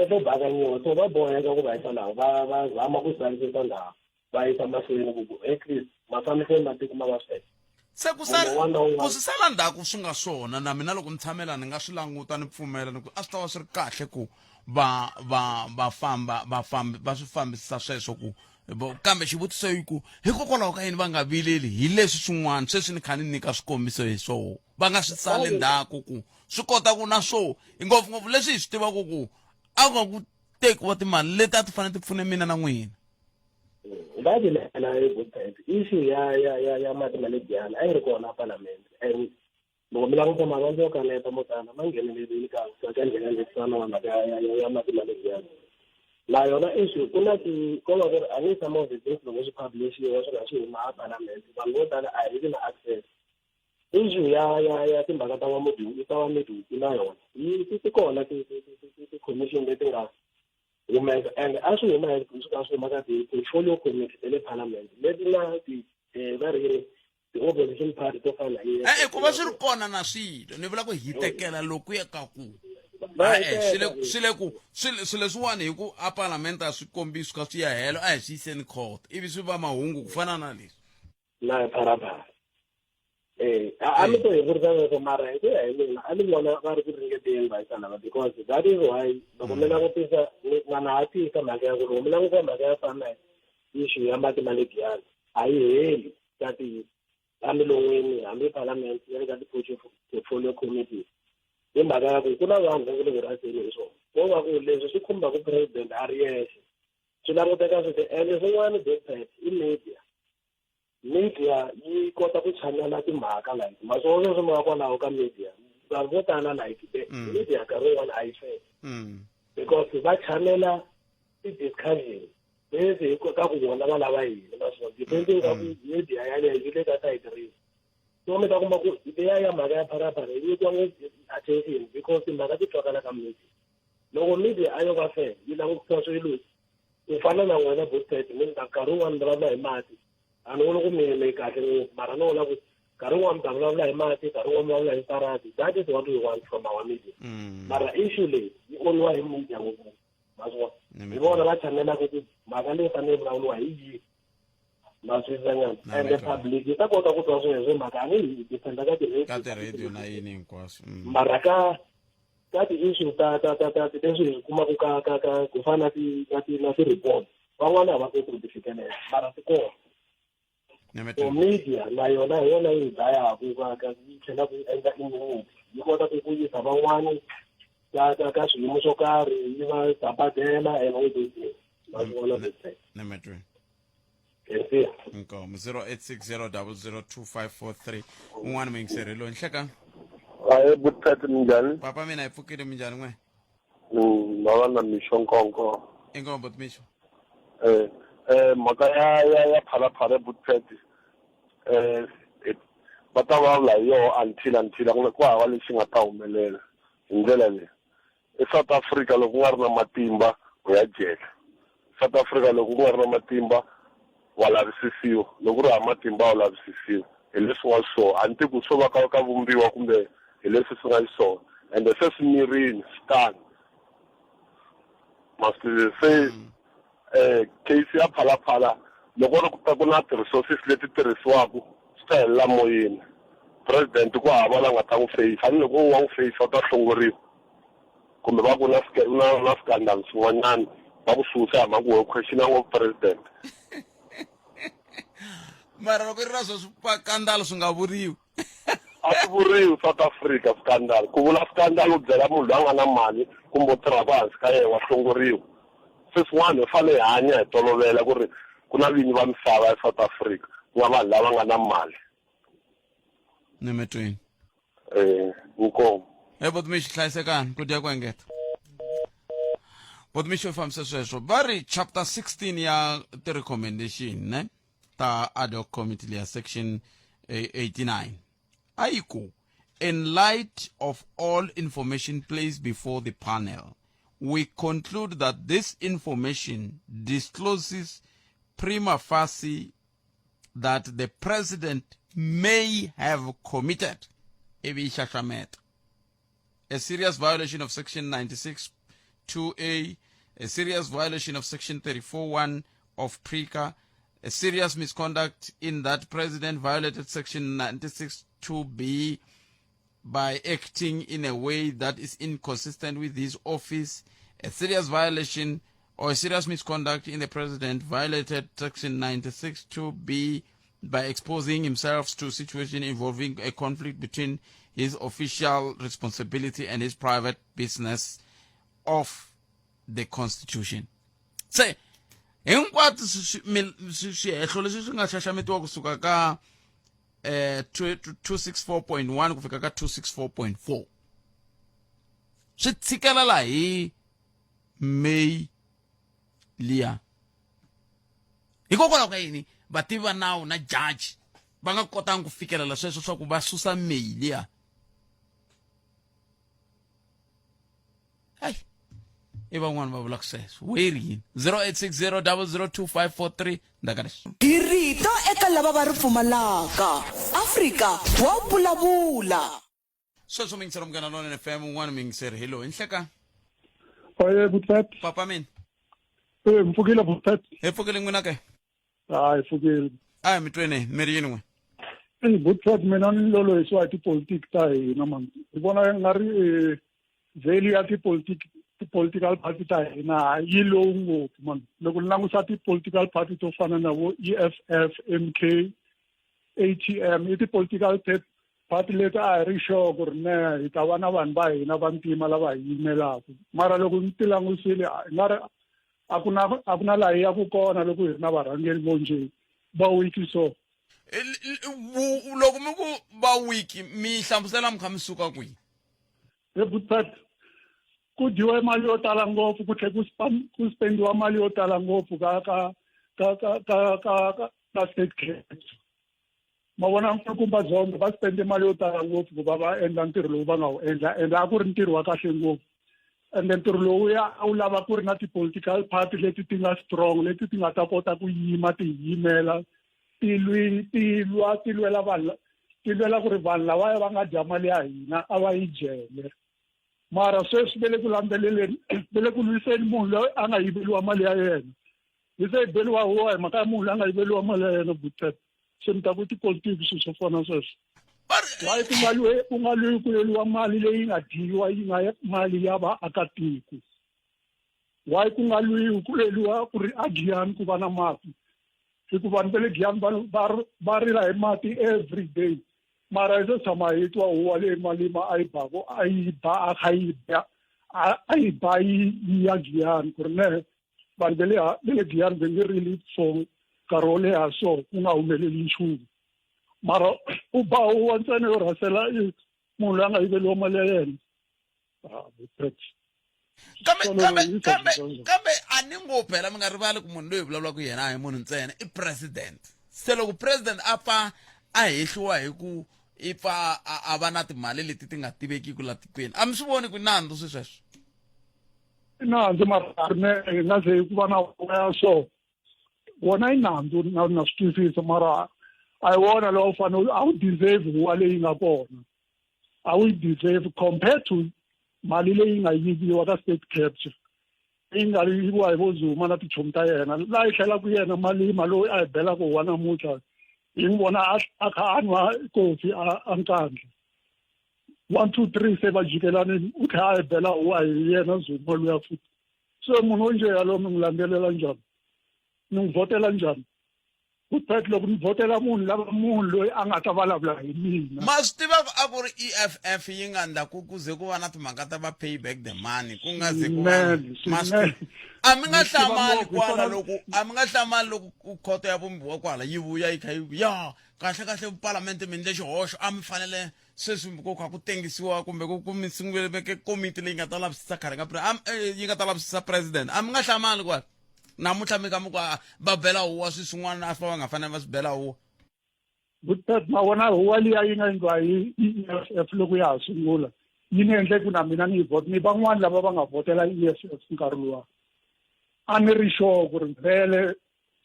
to bakanyiwa so va boheka ku va yisa laha va zama ku salisisa ndhawu va yisa mahlweni ku at least mafambiselo matiko ma va sweka se ku swi sala ndzhaku swi nga swona na mina loko ni tshamela ni nga swi languta ni pfumela ni ku a swi ta va swi ri kahle ku va swi fambisisa sweswo ku kambe xivutiso i ku hikokwalaho ka yini va nga vileli hi leswi swin'wana sweswi ni kha ni nyika swikombiso hi swoho va nga swi sali ndzhaku ku swi kota ku na swo ngopfungopfu leswi hi swi tivaka ku a nga ku tekiwa timali leti a ti fanele ti pfune mina na n'wina va vilela hi good time issue ya mati ma le Giyani a yi ri kona parliament and loko mi languta mavandla yo kaneta mo tala ma nghenelerile ka nghenelerisana wa mhaka ya mati ma le Giyani na yona issue ku na ko va ku ri a ni some of the things loko swi publishiwa swi nga swi huma a parliament vanhu vo tala a hi vi na access issue ya timhaka ta N'wamidungu na yona ti kona ti-commission leti nga humeka and a swi huma swi ka swi huma ka ti-portfolio committee ta le parliament leti na va ri ti-opposition party to fana ku va swi ri kona na swilo ni vula ku hi tekela loko ya ka ku swilo leswiwani hi ku a parliament a swi kombisi ka swi ya helo a hi swi yiseni court ivi swi va mahungu ku fana na leswi na pharapara a mi to hi vurisa leswo mara hi ku ya hi mina a ni vona va ri ku ringeteni va yisa lava because that is why loko mi langutisa na ha tisa mhaka ya ku loko mi langutisa mhaka ya fana issue ya mati ma le Giyani a yi heli ka emilon'wini hambi parliament ya le ka ti-portfolio committee hi mhaka ya ku ku na vanhu va le viraseni hi swona ko va ku leswi swi khumbaka president a ri yexe swi languteka swi ende swin'wana backside i media yi kota ku chanela timhaka like maswona swi ma kwalaho ka media vanhu vo tala like media nkarhi wun'wana a yi fele because va chanela ti-discussion leti ka ku vona va lava yini maswona depending ka ku media yaleyo yi le ka ta yi tirhisa so mi ta kuma ku ideya ya mhaka ya pharapara yi nyikiwa ngopfu attention because timhaka ti twakala ka media loko media a yo va fair yi langutisa swilo ku fana na n'wina botsite mi nkarhi wun'wana vulavula hi mati a ni vona ku mi kahle ngopfu mara no vula ku nkarhi wun'wana mi ta vulavula hi mati nkarhi wun'wana vulavula hi sarati that is what we want from our media mara issue leyi yi oniwa hi media ngopfu maswona hi vona va chanelaka ku mhaka leyi fanele vulavuliwa hi yi maswisanyana and the public yi ta kota ku twa sweswo mhaka a nge hi dependa ka ti-radio na yini hinkwaswo mara ka ti-issue ta leswi hi kumaka ka ku fana na ti-report van'wana a va koti ku ti fikelela mara ti kona so media na yona hi yona yi dlayaku ka yi tlhela ku endla immunity yi kota ku yisa van'wani ka swiyimo swo karhi yi va sabadela and all those things va vona nemetwe yes inkomo 0860002543 un'wana muyingiseri lo nhleka Hayi buthathe njani? papa mina hi pfukile minjhani n'we Mara na mishonkonko. inkomo but misho Mhaka ya phalaphala buthathe. Va ta vulavula hi yoho until ku hava lexi nga ta humelela hi ndlela leyi. eSouth Africa loko ku nga ri na matimba u ya jele. South Africa loko ku nga ri na matimba wa lavisisiwa. Loko ri hava matimba wa lavisisiwa. Hi leswi nga swona a ni tivi ku swo va ka vumbiwa kumbe hi leswi swi nga swona ende se swi mirini swi masiku se case ya phalaphala loko ri ku ta ku na ti-resources leti tirhisiwaka swi ta helela moyeni. President ku hava la nga ta n'wi face a ni loko wa n'wi face u ta hlongoriwa kumbe va ku na scandal swin'wanyana va ku susa hi mhaka wo questiona ngopfu president. mara loko ri ra swo swikandalo swi nga vuriwi A swi vuriwi South Africa scandal ku vula scandal u byela munhu loyi a nga na mali kumbe u tirhaka hansi ka yena wa hlongoriwa. Se swin'wana hi fanele hi hanya hi tolovela ku ri ku na vinyi va misava ya South Africa ku nga vanhu lava nga na mali. ni mi twini Inkomo. but misho hlayisekani ku dya ku engeta but misho fambise sweswo va ri chapter 16 ya ti-recommendation ne ta ad hoc committee leya section 89 a yi ku in light of all information placed before the panel we conclude that this information discloses prima facie that the president may have committed a serious violation of section 96(2)(a), a serious violation of section 34(1) of PRICA, a serious misconduct in that president violated section 96(2)(b) by acting in a way that is inconsistent with his office, a serious violation or a serious misconduct in the president violated section 96(2)(b) by exposing himself to a situation involving a conflict between his official responsibility and his private business of the Constitution. Se hinkwato swihehlo leswi swi nga xaxametiwa kusuka ka 264.1 ku fika ka 264.4 swi tshikelela hi May liya hikokwalaho ka yini vativi va nawu na judge va nga kotanga ku fikelela sweswo swa ku va susa May liya hayi i van'wana va vulaka sweswo weri yini 0860002543 ndaka leswi hi rito eka lava va ri pfumalaka Afrika wa vulavula sweswo mingisela munghana lonene FM un'wana mingiseri hello hi nhleka Oye buthat. papa mina Mfukile buthat. hi pfukile n'wina ke Hayi mfukile. a mi twene mi ri yini n'we Buthat mina ni lolo hi swa ti politics ta hina man. Ni vona ngari value ya ti political party ta hina yi low ngopfu man. Loko ni langusa ti political party to fana na vo EFF, MK, ATM, i ti political party leti a hi ri sure ku ri ne hi ta va na vanhu va hina va ntima lava hi yimelaka. Mara loko ni ti langusile ngari a ku na laha ya ku kona loko hi ri na varhangeri vo njhe va wiki so loko mi ku va wiki mi hlamusela mi kha mi suka kwihi Buthat ku dyiwe mali yo tala ngopfu ku tlhe ku spendiwa mali yo tala ngopfu ka state cash. Ma vona nkulukumba dzonga va spende mali yo tala ngopfu ku va endla ntirho lowu va nga wu endla ende a ku ri ntirho wa kahle ngopfu ende ntirho lowuya a wu lava ku ri na ti-political party leti ti nga strong leti ti nga ta kota ku yima ti yimela ti lwela ku ri vanhu lavaya va nga dya mali ya hina a va yi jele mara sweswi ve le ku landzeleleni ve le ku lwiseni munhu loyi a nga yiveliwa mali ya yena hi se hi beliwa huwa hi mhaka ya munhu loyi a nga yiveliwa mali ya yena Buthat se ni ta ku tipolitiki swilo swo fana sweswo wayi ku nga lwi ku yeliwa mali leyi nga dyiwa yi nga mali ya vaakatiko wayi ku nga lwi ku yeliwa ku ri a Giyani ku va na mati hikuva vanhu va le Giyani va rila hi mati every day mara hi se tshama hi twa huwa leyi malima a yi bako a yi ba yi ya Giyani ku ri ne vanhu va le Giyani va nge rili for nkarhi wo leha so ku nga humeleli nchumu mara u ba huwa ntsena yo rhasela munhu loyi a nga yiveliwa mali ya yena kambe a ni ngo phela mi nga rivali ku munhu loyi vulavulaka yena a hi munhu ntsena i president se loko president a pfa a hehliwa hi ku i pfa a va na timali leti ti nga tivekiki la tikweni a mi swi voni ku nandzu sweswo nandzu marine hi nga ze ku va na ya so wona i nandzu na swi twisisa mara a hi wona lowu fanele a wu deserve huwa leyi nga kona a wu deserve compared to mali leyi nga yiviwa ka state capture yi nga yiviwa hi vo Zuma na tichomi ta yena la yi tlhela ku yena mali loyi a hi belaka huwa namuntlha hi n'wi vona a kha a nwa kofi a nkandla 1 2 3 se va jikelani u kha a hi bela huwa hi yena Zuma luya futhi so munhu onje yalowo mi n'wi landzelela njhani ni n'wi vhotela njhani But loko ni vhotela munhu loyi a nga ta vulavula hi mina ma swi tiva a ku ri EFF yi nga ndla ku ze ku va na timhaka ta va pay back the money ku nga ze ku a mi nga hlamali kwala loko khoto ya vumbiwa kwala yi vuya yi kha yi ya kahle parliament mi ndle xihoxo a mi fanele sweswi ku kha ku tengisiwa kumbe ku mi sunguleke komiti leyi nga ta lavisisa khale ka yi nga ta lavisisa president a mi nga hlamali kwala namuntlha mi ka mi kwa va bela huwa swin'wana a va nga fanele va swi bela huwa but ma vona huwa liya yi nga endliwa hi EFF loko ya ha sungula yi ni endle ku na mina ni vote ni van'wana lava va nga votela EFF nkarhi luwa a ni ri sure ku ri vhele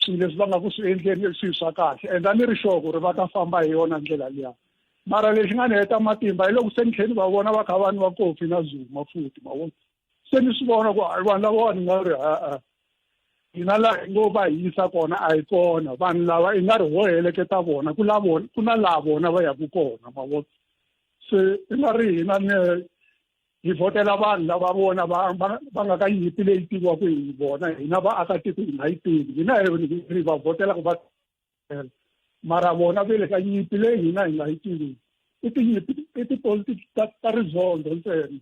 swilo leswi va nga ku swi endleni swilo swa kahle and a ni ri sure ku ri va ta famba hi yona ndlela liya mara lexi nga ni heta matimba hi loko se ni tlhela ni va vona va kha va nwa kofi na Zuma futhi ma vona se ni swi vona ku vanhu lavawani nga ri hina laha ngo va yisa kona a hi kona vanhu lava i nga ri ho heleketa vona ku na laha vona va yaku kona ma vona se i nga ri hina hi votela vanhu lava vona va nga ka yipi leyi tiviwaku hi vona hina vaakatiko hi nga yi tivi hina hi va votela ku va mara vona ve le ka yipi leyi hina hi nga yi tivi i tipolitiki ta rizondo ntsena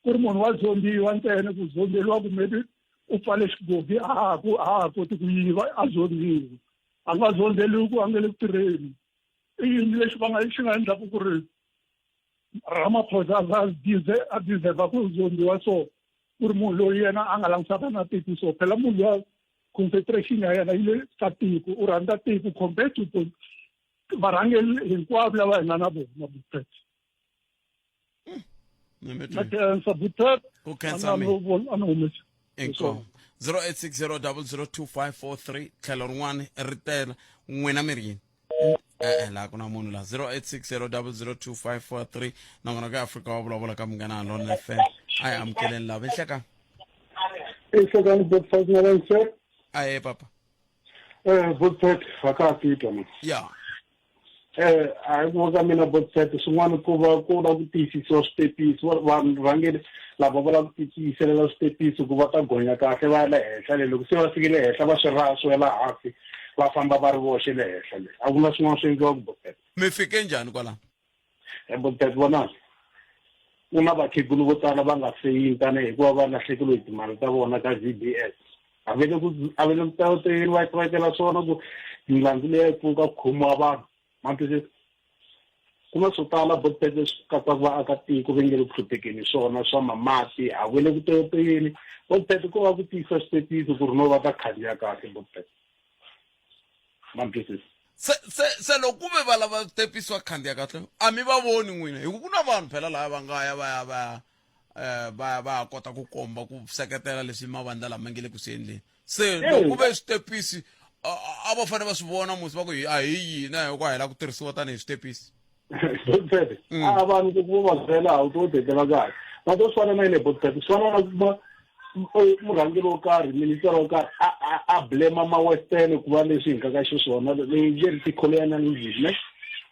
ku ri munhu wa zondiwa ntsena ku zondzeliwa ku maybe u pfale xigovi a ha koti ku yiva a zondiwa a nga zondzeliwi ku a nge le ku tirheni i yini lexi xi nga endlaku ku ri Ramaphosa a deserva ku zondiwa so ku ri munhu loyi yena a nga langutisaka na tiko so phela munhu loyi concentration ya yena yi le ka tiko u rhandza tiko compared to varhangeli hinkwavo lava hi nga na vona Buthet na kensa Buthet ku khensa mi Inko 0860002543 tlhelo rin'wana ri tela n'wina mi ri yini la ku na munhu la 0860002543 nongona ka Afrika wa vulavula ka Munghana Lonene FM a hi amukeleni lava enhleka Sekani Buthet na lense aye papa Buthet fakafika man ya a ku ka mina Buthet swin'wana ku va ku na ku tiyisisa switepisi vanhu rhangeli lava va lava ku tiyiselela switepisi ku va ta gonya kahle va ya le henhla le loko se va fikile henhla va swi swela hansi va famba va ri voxe le henhla le a ku na swin'wana swi endliwaka Buthet mi fike njhani kwala Buthet vona ku na vakhegulu vo tala va nga feyintana hikuva va lahlekeliwe hi timali ta vona ka VBS a vele ku ta teyini va trakela swona ku milandzu leyi ku ka khomiwa vanhu mantwisisa ku na swo tala Buthet leswi katsaka vaakatiko va nge le ku hluphekeni swona swa mamati a vele ku toyini Buthet ko va ku tiyisa switepisi ku ri no va ta khandziya kahle Buthet mantwisisa se loko ku ve va lava switepisi va khandziya kahle a mi va voni n'wina hi ku na vanhu phela lava va nga ya va kota ku komba ku seketela leswi mavandla lama nge le ku swi endleni se loko ku ve switepisi a va fanele va swi vona musi va ku a hi yina hi ku hela ku tirhisiwa tanihi switepisi Buthet a vanhu ku va byela a wu to tekela kahle va to swi fana na yile Buthet swi fana na ku murhangeri wo karhi minister wo karhi a blame ma-western ku va leswi hi nkaka xiswona leyi ti-colonialism ne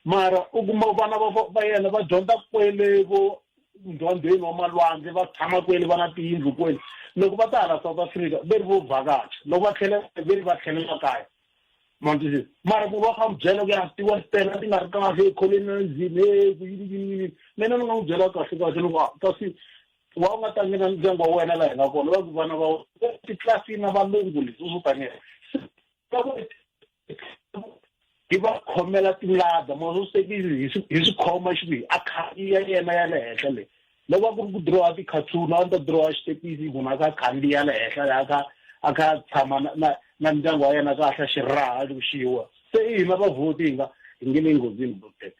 mara u kuma vana va yena va dyondza kwele vo ndyondzweni wa malwandle va tshama kwele va na tiyindlu kwele loko va ta hala South Africa ve ri vo vhakacha loko va tlhelela kaya mantwisisa mara ku va kha n'wi byela ku ya ti-western a ti nga ri kahle colonialism yini mina ni nga n'wi byela kahle loko kasi wa u nga ta nghena ndyangu wa wena laha hi nga kona va ku vana va titlasini na valungu leswi swo taniya hi va khomela tilada ma swo sekisi hi swi khoma xikwihi a ya yena ya le henhla le loko ku ri ku draw ti-cartoon a ta draw xitepisi munhu a kha khandziya le henhla a kha tshama na ndyangu wa yena kahle xiraha luxiwa se hina vavhoti hi nge le nghozini botet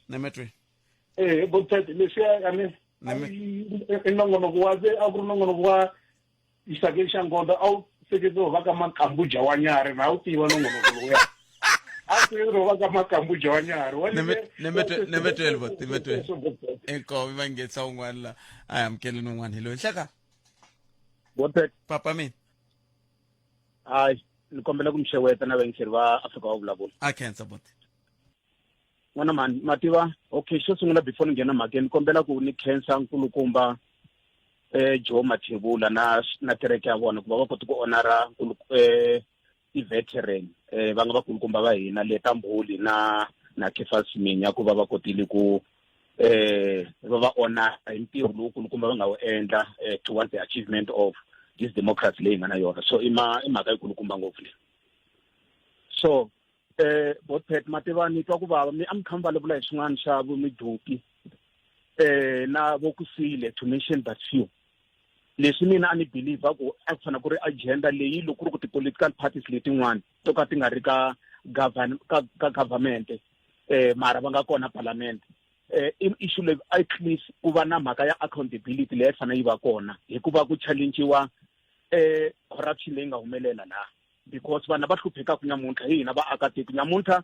Nemetwe. botet leswiya yani i nongonoko wa a ku ri nongonoko wa xisakeni xa nkondo a wu seketelo va ka makambuja wa nyari na wu tiva nongonoko lowuya a seketelo va ka makambuja wa nyari Nemetwe. Enkomi mangetsa un'wana la a amkeleni un'wana hello Nhleka botet papa mina hayi ni kombela ku mi xeweta na vayingiseri va Afrika wa vulavula a khensa bote n'wana mani ma tiva okay xo sungula before ni nghena mhakeni ni kombela ku ni khensa nkulukumba Joe Mathebula na kereke ya vona ku va va kota ku honora i-veteran va nga vakulukumba va hina Leta Mbuli na Kefas Minya ku va va kotile ku va va honora hi ntirho lowu kulukumba va nga wu endla towards the achievement of this democracy leyi nga na yona so i mhaka yikulukumba ngopfu leyi so Botpet mativa ni twa ku vava mi amkhamba vulavula hi swin'wana xa vumiduki na vokusile to mention that few leswi mina a ni believe ku a ku fana ku ri agenda leyi loko ri ku ti-political parties letin'wana to ka ti nga ri ka government mara va nga kona parliament issue leyi at least ku va na mhaka ya accountability leyi fana yi va kona hikuva ku challengewa corruption leyi nga humelela laha because vana va hluphekaka nyamuntlha hi hina vaakatiko nyamuntlha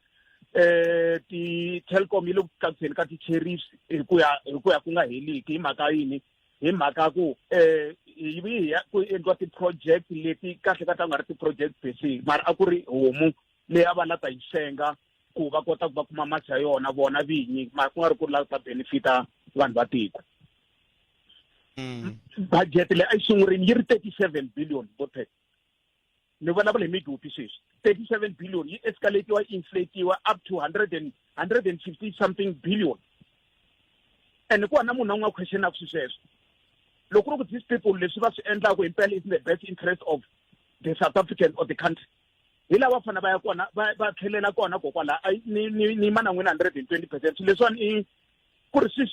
ti-telcom yi le ku tlakuseni ka ti-tariffs hi ku ya ku nga heliki hi mhaka yini hi mhaka ku ku endliwa ti-project leti kahle ka ta nga ri ti-project basic mara a ku ri homu leyi a va la ta yi senga ku va kota ku va kuma masi ya yona vona vinyi mara ku nga ri ku ri la ta benefita vanhu va tiko budget leyi a yi sungurini yi ri 37 billion botet ni vulavula hi midupi sweswi 37 billion yi escalatiwa inflatiwa up to 150 something billion and ku va na munhu a n'wi nga questionaka swi sweswo loko ri ku these people leswi va swi endlaku impela is in the best interest of the South African or the country hi lava fana va ya kona va tlhelela kona kokwala ni ma na n'wina 120% leswiwani i ku ri swi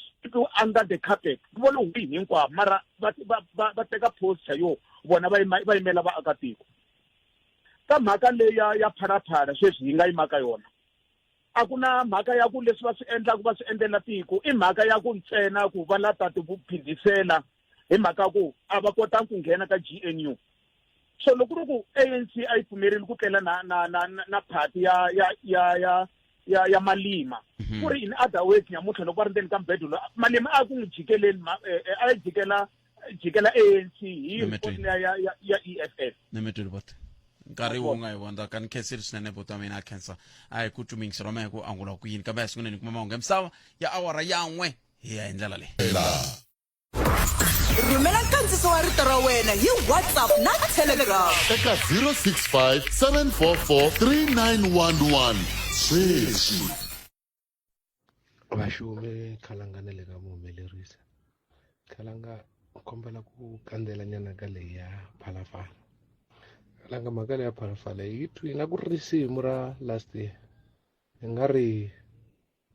under the carpet ku vona hwini hinkwavo mara va teka posture yo vona va yimela vaakatiko ka mhaka leyi ya pharaphara sweswi hi nga yimaka yona a ku na mhaka ya ku leswi va swi endlaku va swi endlela tiko i mhaka ya ku ntsena ku va la tati ku phindisela hi mhaka ku a va kotanga ku nghena ka GNU so loko ri ku ANC a yi pfumerile ku tlela na party ya Malima ku ri in other words nyamuntlha loko va ri ndzeni ka mbedulo Malima a ku n'wi jikeleni a yi jikela ANC hi report ya EFF Nemetwe bote nkarhi wu nga hi vona ka ni khensile swinene bota mina a khensa a hi ku tumingisa roma hi ku angula ku yini kambe hi sungune ni kuma mahungu ya misava ya awara yan'we hi ya hi ndlela leyi rhumela nkandziso wa rito ra wena hi WhatsApp na Telegram eka 065 744 3911 sweswi vaxumi khalanga na le ka muhumelerisi khalanga kombela ku kandzela nyana ka leyi ya phalafala khalanga mhaka leyi ya phalafala yi nga ku ri risimu ra last year hi nga ri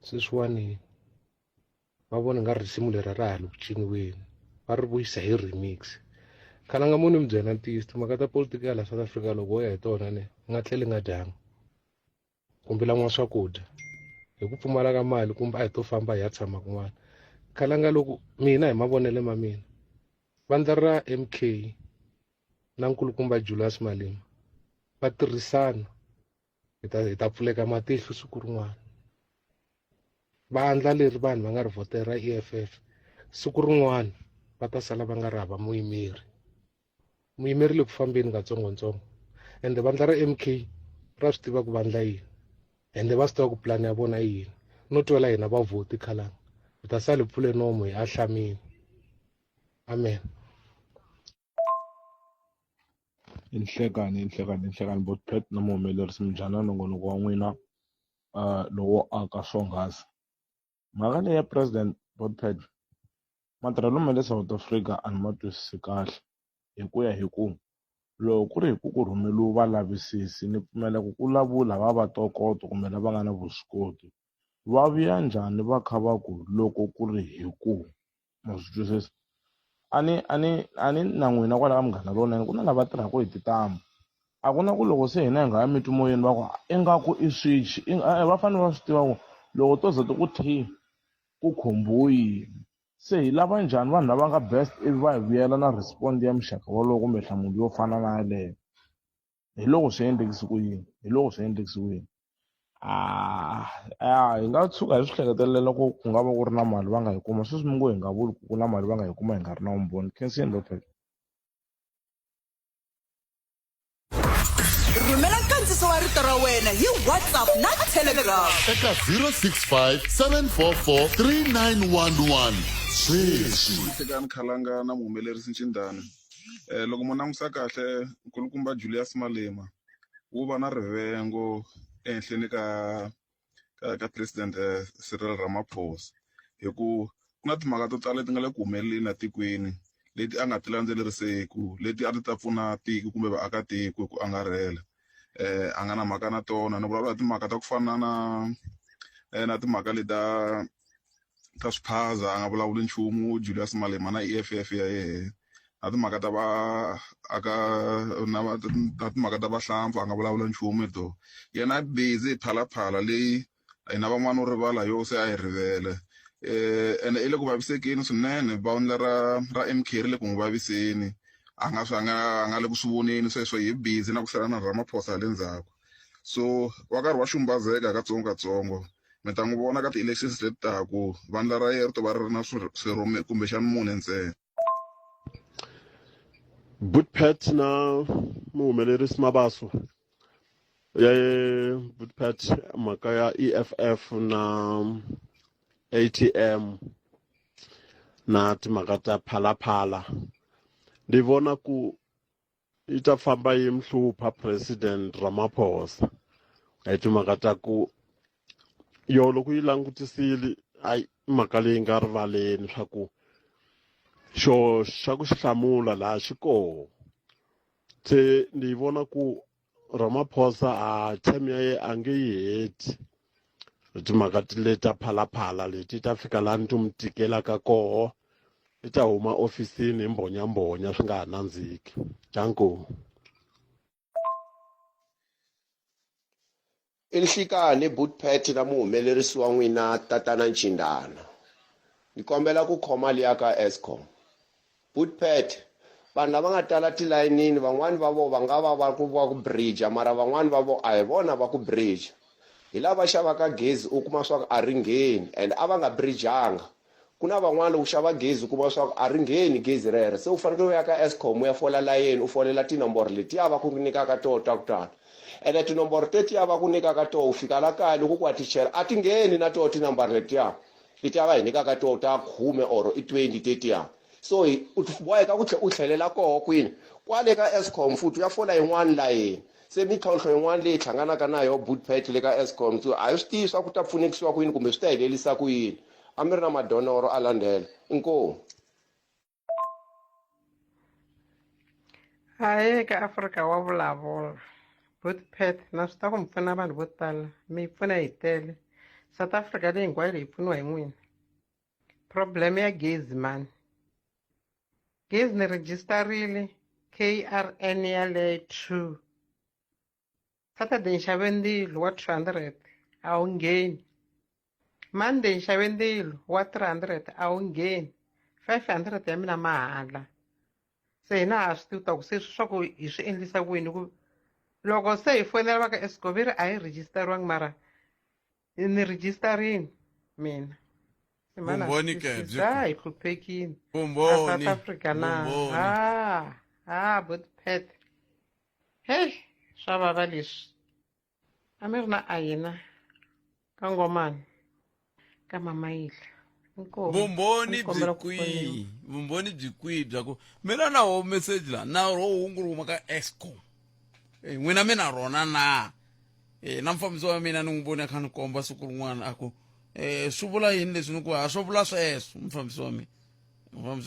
sweswiwani va vona nga risimu leri ra ha le ku ciniweni va ri vuyisa hi remix khalanga munhu mi byela ntiyiso timhaka ta politika ya la South Africa loko wo ya hi tona ne nga tlheli nga dyanga kumbe lan'wa swakudya hi ku pfumala ka mali kumbe a hi to famba hi ya tshama kun'wana khalanga loko mina hi mavonele ma mina vandla ra MK na nkulukumba Julius Malema va tirhisana hi ta pfuleka matihlo siku rin'wana vandla leri vanhu va nga ri votera EFF siku rin'wana va ta sala va nga ri hava muyimeri le ku fambeni katsongotsongo ende vandla ra MK ra swi tiva ku vandla yini ende va swi tiva ku plan ya vona yini no twela hina va voti khalanga hi ta sala hi pfule nomo hi ahlamini amen inhlekani Botpet na muhumelerisi minjhani nongonoko wa n'wina lowo aka swonghasi mhaka leyi ya president Botpet matirhelo ma le South Africa a ni ma twisisi kahle hi ku ya hi ku loko ku ri hi ku rhumeliwa valavisisi ni pfumela ku lavula va tokoto kumbe lava nga na vuswikoti va vuya njhani va kha va ku loko ku ri hi ku ma swi twisisa a ni na n'wina kwala ka Munghana Lonene ku na lava tirhaka hi tintambu a ku na ku loko se hina hi nga ya mintimoyeni va ku ingaku i switch va fanele va swi tiva ku loko to za ti ku thi ku khumbuyi se hi lava njhani vanhu lava nga best ivi va hi vuyela na respond ya muxaka wolowo kumbe nhlamulo yo fana na yaleyo hi loko swi endlekisi ku yini hi nga tshuka hi swi hleketelela ku nga va ku ri na mali va nga yi kuma sweswi mi ngo hi nga vuli ku na mali va nga yi kuma hi nga ri na vumbhoni khensini Lopez. rhumela nkandziso wa rito ra wena hi WhatsApp na Telegram eka 065 744 3911 sweswi tekani Khalanga na muhumelerisi Ncindani. Loko mo langusa kahle nkulukumba Julius Malema wu va na rivengo ehenhleni ka president Cyril Ramaphosa hi ku na timhaka to tala leti nga le ku humeleleni etikweni leti a nga ti landzeleriseki leti a ti ta pfuna tiko kumbe vaakatiko hi ku angarhela a nga na mhaka na tona ni vulavula timhaka ta ku fana na timhaka leti ta swiphaza a nga vulavuli nchumu Julius Malema na EFF ya yena na timhaka ta na timhaka ta vahlampfa a nga vulavula nchumu to yena busy phalaphala leyi hina van'wana u rivala yo se a yi rivele ene i le ku vavisekeni swinene bawundla ra MK ri le ku n'wi vaviseni a nga le ku swi voneni sweswo hi busy na ku sala na Ramaphosa le ndzhaku so wa karhi wa xumbazeka katsongokatsongo mi ta n'wi vona ka ti-elections leti taku vandla ra yena ri to va ri na swirhome kumbexana mune ntsena. Bootpat na muhumelerisi Mabaso ya Bootpat mhaka ya EFF na ATM na timhaka ta phalaphala ndi vona ku yi ta famba yi mhlupha president Ramaphosa hi timhaka ta ku yo loko yi langutisile ai mhaka leyi nga rivaleni swa ku xo xa ku xi hlamula laha xi koho se ni vona ku Ramaphosa a term ya ye a nge yi heti timhaka leta phalaphala leti ta fika laha ni ti mu tikelaka koho i ta huma ofisini hi mbhonyambonya swi nga ha nandziki janko Inhlikani Bootpat na muhumelerisi wa n'wina tatana Ncindana ni kombela ku khoma liya ka Eskom Bootpat vanhu lava nga tala tilayinini van'wani va vo va nga va ku bridge mara van'wani va vo a hi vona va ku bridge hi lava xavaka gezi u kuma swa ku a ri ngheni and a va nga bridgeanga ku na van'wani loko xava gezi u kuma swa ku a ri ngheni gezi rero se u fanekele u ya ka Eskom u ya fola layeni u folela tinomboro letiya va ku nyikaka toho ta kutani ene tinomboro tetiya va ku nyikaka toho u fika la kaya loko ku atichela a ti ngheni na toho tinomboro letiya va hi nyikaka toho ta 10 or i 20 tetiya so u boheka ku u tlhelela koho kwini kwale ka Eskom futhi ya fola yin'wana layeni se mitlhontlho yin'wana leyi hlanganaka na yo Bootpat le ka Eskom so a hi swi tivi swa ku ta pfunekisiwa ku yini kumbe swi ta helelisa ku yini a mi ri na madonoro a landela inkomu hayi ka Afrika wa vulavula Bootpat na swi ta ku mi pfuna vanhu vo tala mi pfuna hi tele South Africa leyi hinkwayo leyi pfuniwa hi n'wina problem ya gezi mani gezi ni registerile KRN ya le 2 Saturday nxave ndilo wa 200 a wu ngheni Monday nxave ndilo wa 300 a wu ngheni 500 ya mina mahala se hina ha swi tivi ta ku se swa ku hi swi endlisa ku yini ku loko se hi fonela va ka Eskom va ri a yi registeriwangi mara ni registerini mina Vumbhoni ke hi hluphekile South Africa na Bootpat hey swa vava leswi a mi ri na ayina ka ngomani ka mamayila vumbhoni byi kwihi bya ku mina na ho message la na ro hunguruma ka Eskom n'wina mina rona na na mfambisi wa mina ni n'wi voni a kha ni komba siku rin'wana a ku swi vula yini leswi ni ku a swo vula sweswo mfambisi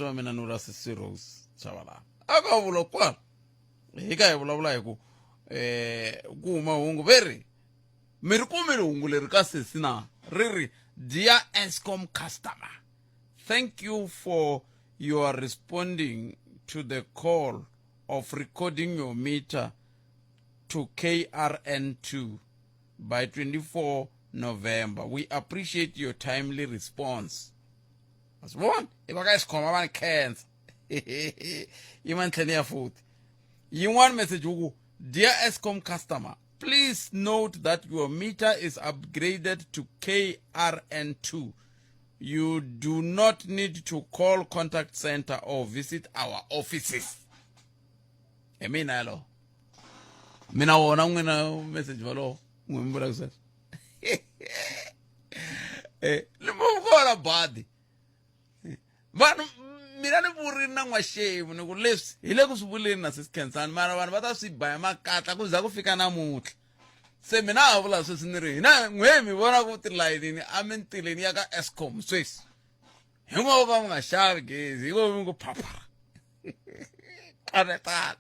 wa mina ni vula Cyrus Chabalala a ka vula kwala hi ka hi vulavula hi ku ku huma hungu veri mi ri kumile hungu leri ka sesi na Riri, dear Eskom customer, thank you for your responding to the call of recording your meter to KRN2 by 24 November. We appreciate your timely response. As one, if I guys come around cancer, you want to food. You want message, dear Eskom customer, please note that your meter is upgraded to KRN2. You do not need to call contact center or visit our offices. Mina hello. Mina wona ngina message valo ngumbuka kusasa. Limukhola badi. Vanhu mina ni vurini na n'waxevu ni ku leswi hi le ku swi vuleni na sisikhensani mara vanhu va ta swi ba hi makatla ku za ku fika namuntlha. Se mina a vula sweswi ni ri hina n'we mi vona ku tilayinini emintirhweni ya ka Eskom sweswi. Hi ngo va mi nga xavi gezi hi ngo mi ku phaphara. Kanetana.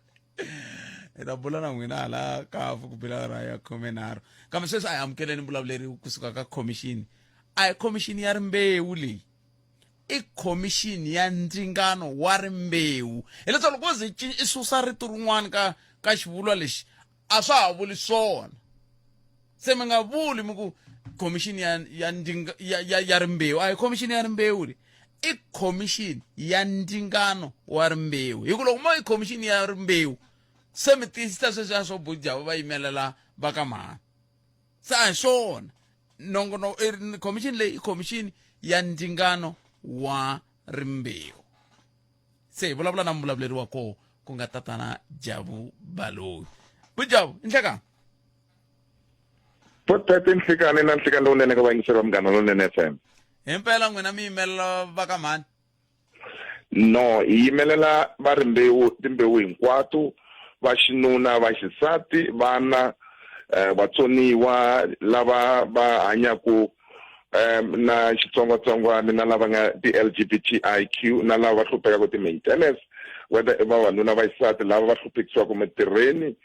Hi ta bula na n'wina hala kafu ku bila ra ya khomenaro. Kambe sweswi a hi amukeleni vulavuleri kusuka ka commission. A hi commission ya rimbewu leyi. I commission ya ndzingano wa rimbewu. Hileswaku loko zi i susa rito rin'wana ka xivulwa lexi a swa ha vuli swona. Se mi nga vuli mi ku commission ya rimbewu. A hi commission ya rimbewu leyi. I commission ya ndzingano wa rimbewu. Hi ku loko mo i commission ya rimbewu se mi tiyisisa sweswiya swo Bujavo va yimelela va ka mhani. Se a hi swona. Commission leyi i commission ya ndzingano wa rimbewu. Se hi vulavula na muvulavuleri wa koho ku nga tatana Jabu Baloyi. Bujavo inhlekani? Potete inhlekani na nhlekani lowunene ka vayingiseri va Munghana Lonene FM. Himpela n'wina mi yimelela va ka mhani? No, hi yimelela va rimbewu timbewu hinkwato, va xinuna, va xisati, vana, vatsoniwa lava va hanyaku na xitsongwatsongwana na lava nga ti-LGBTIQ na lava va hluphekaku ti-maintenance, whether i vavanuna va xisati lava va hluphekisiwaku mintirhweni,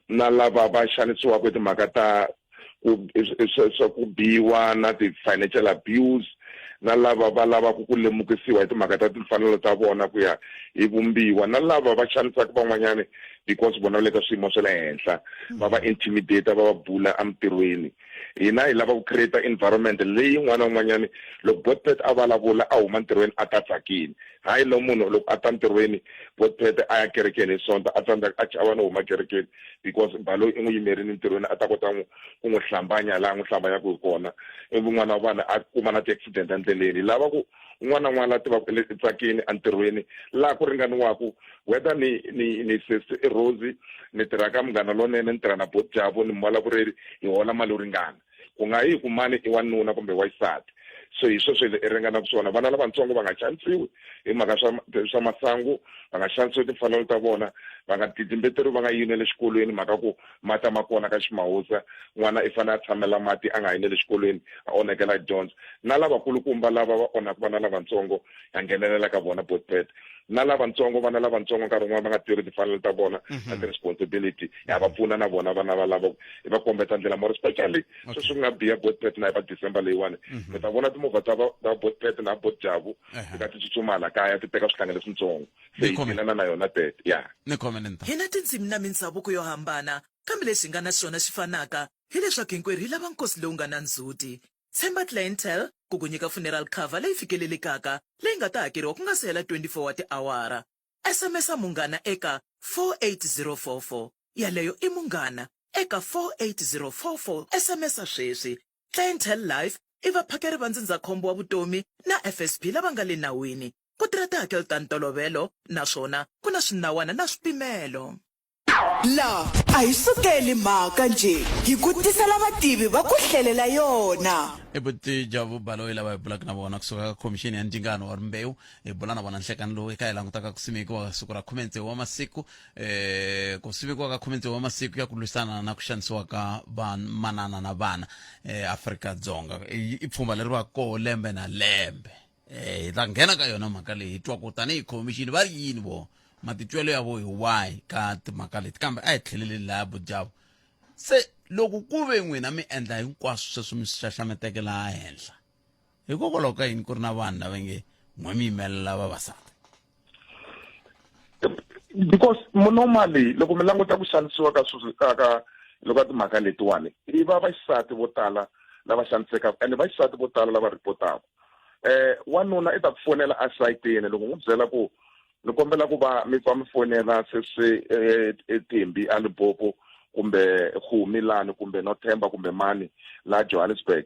na lava va xanisiwaku timhaka ta swa ku biwa na ti-financial abuse, na lava va lavaku ku lemukisiwa hi timhaka ta timfanelo ta vona ku ya hi vumbiwa, na lava va xanisaka van'wanyana because vona va le ka swiyimo swa le henhla va va intimidate va va bula emintirhweni. Hina hi lava ku create environment leyi n'wana n'wanyana loko Botpet a vulavula a huma ntirhweni a ta tsakini. Hayi lo munhu loko a ta ntirhweni Botpet a ya kerekeni hi sonto a tsandzaka a chava no huma kerekeni because Baloyi i n'wi yimerini ntirhweni a ta kota ku n'wi hlambanya laha n'wi hlambanyaku hi kona. Ivi n'wana wa vana a kuma na ti-accident endleleni. Lava ku un'wana na un'wana la tiva le tsakini entirhweni laha ku ringaniwaku whether ni Sesi Rose ni tirha ka Munghana Lonene ni tirha na Bujavo ni muvulavureri hi hola mali yo ringana. Ku nga yi ku mani i wanuna kumbe wa xisati. So hi sweswo hi ringanaka swona. Vana lavatsongo va nga xanisiwi hi mhaka swa masangu, va nga xanisiwi timfanelo ta vona, va nga tidzimbeteriwi va nga yineli xikolweni mhaka ku mati ma kona ka Ximawusa, n'wana i fanele a tshamela mati a nga yineli xikolweni a onhekela dyondzo. Na lavakulukumba lava va onhaka vana lavatsongo ya nghenelela ka vona Botpet. Na lavatsongo vana lavatsongo nkarhi wun'wana va nga tirhi timfanelo ta vona na ti-responsibility ya va pfuna na vona vana va lava hi va kombeta ndlela more especially sweswi nga biya Botpet na hi va December leyiwani mi ta vona timovha ta Botpet na Bujavo ti ka ti tsutsuma la kaya ti teka swihlangi leswintsongo se hi tlhelana na yona tete ya hi na tindzimi na mindhavuko yo hambana kambe lexi hi nga na xona xi fanaka hileswaku hinkwerhu hi lava nkosi lowu nga na ndzhuti. Tshemba Clientele ku ku nyika funeral cover leyi fikelelekaka leyi nga ta hakeriwa ku nga si hela 24 wa tiawara. SMS Munghana eka 48044 yaleyo i Munghana eka 48044 SMS sweswi. Clientele Life i vaphakeri va ndzindzakhombo wa vutomi na FSP lava nga le nawini ku tirha tihakelo ta ntolovelo naswona ku na swinawana na swipimelo. La a hi sukeli mhaka nje hi ku tisela vativi va ku hlelela yona. Bujavo Baloyi lava hi bulaka na vona kusuka ka commission ya ndzingano wa rimbewu hi bula na vona nhlekani lowu eka hi langutaka ku simekiwa siku ra 10 wa masiku ku simekiwa ka 10 wa masiku ya ku lwisana na ku xanisiwa ka manana na vana Afrika-Dzonga. I pfhumba leri va koho lembe na lembe hi ta nghena ka yona mhaka leyi hi twa ku tanihi commission va ri yini vo matitwelo ya vo hi why ka timhaka leti kambe a hi tlheleleni laha Bujavo. Se loko ku ve n'wina mi endla hinkwaswo sweswo mi xaxameteke laha henhla hikokwalaho ka yini ku ri na vanhu lava nge n'we mi yimelela vavasati because normally loko mi languta ku xanisiwa ka loko a timhaka letiwani i vavasati vo tala lava xanisekaka ende vaxisati vo tala lava ripotaka wanuna i ta ku fonela asayitini loko n'wi byela ku ni kombela ku va mi fonela sweswi eTimbi a Limpopo kumbe Khumi lani kumbe Nothemba kumbe mani la Johannesburg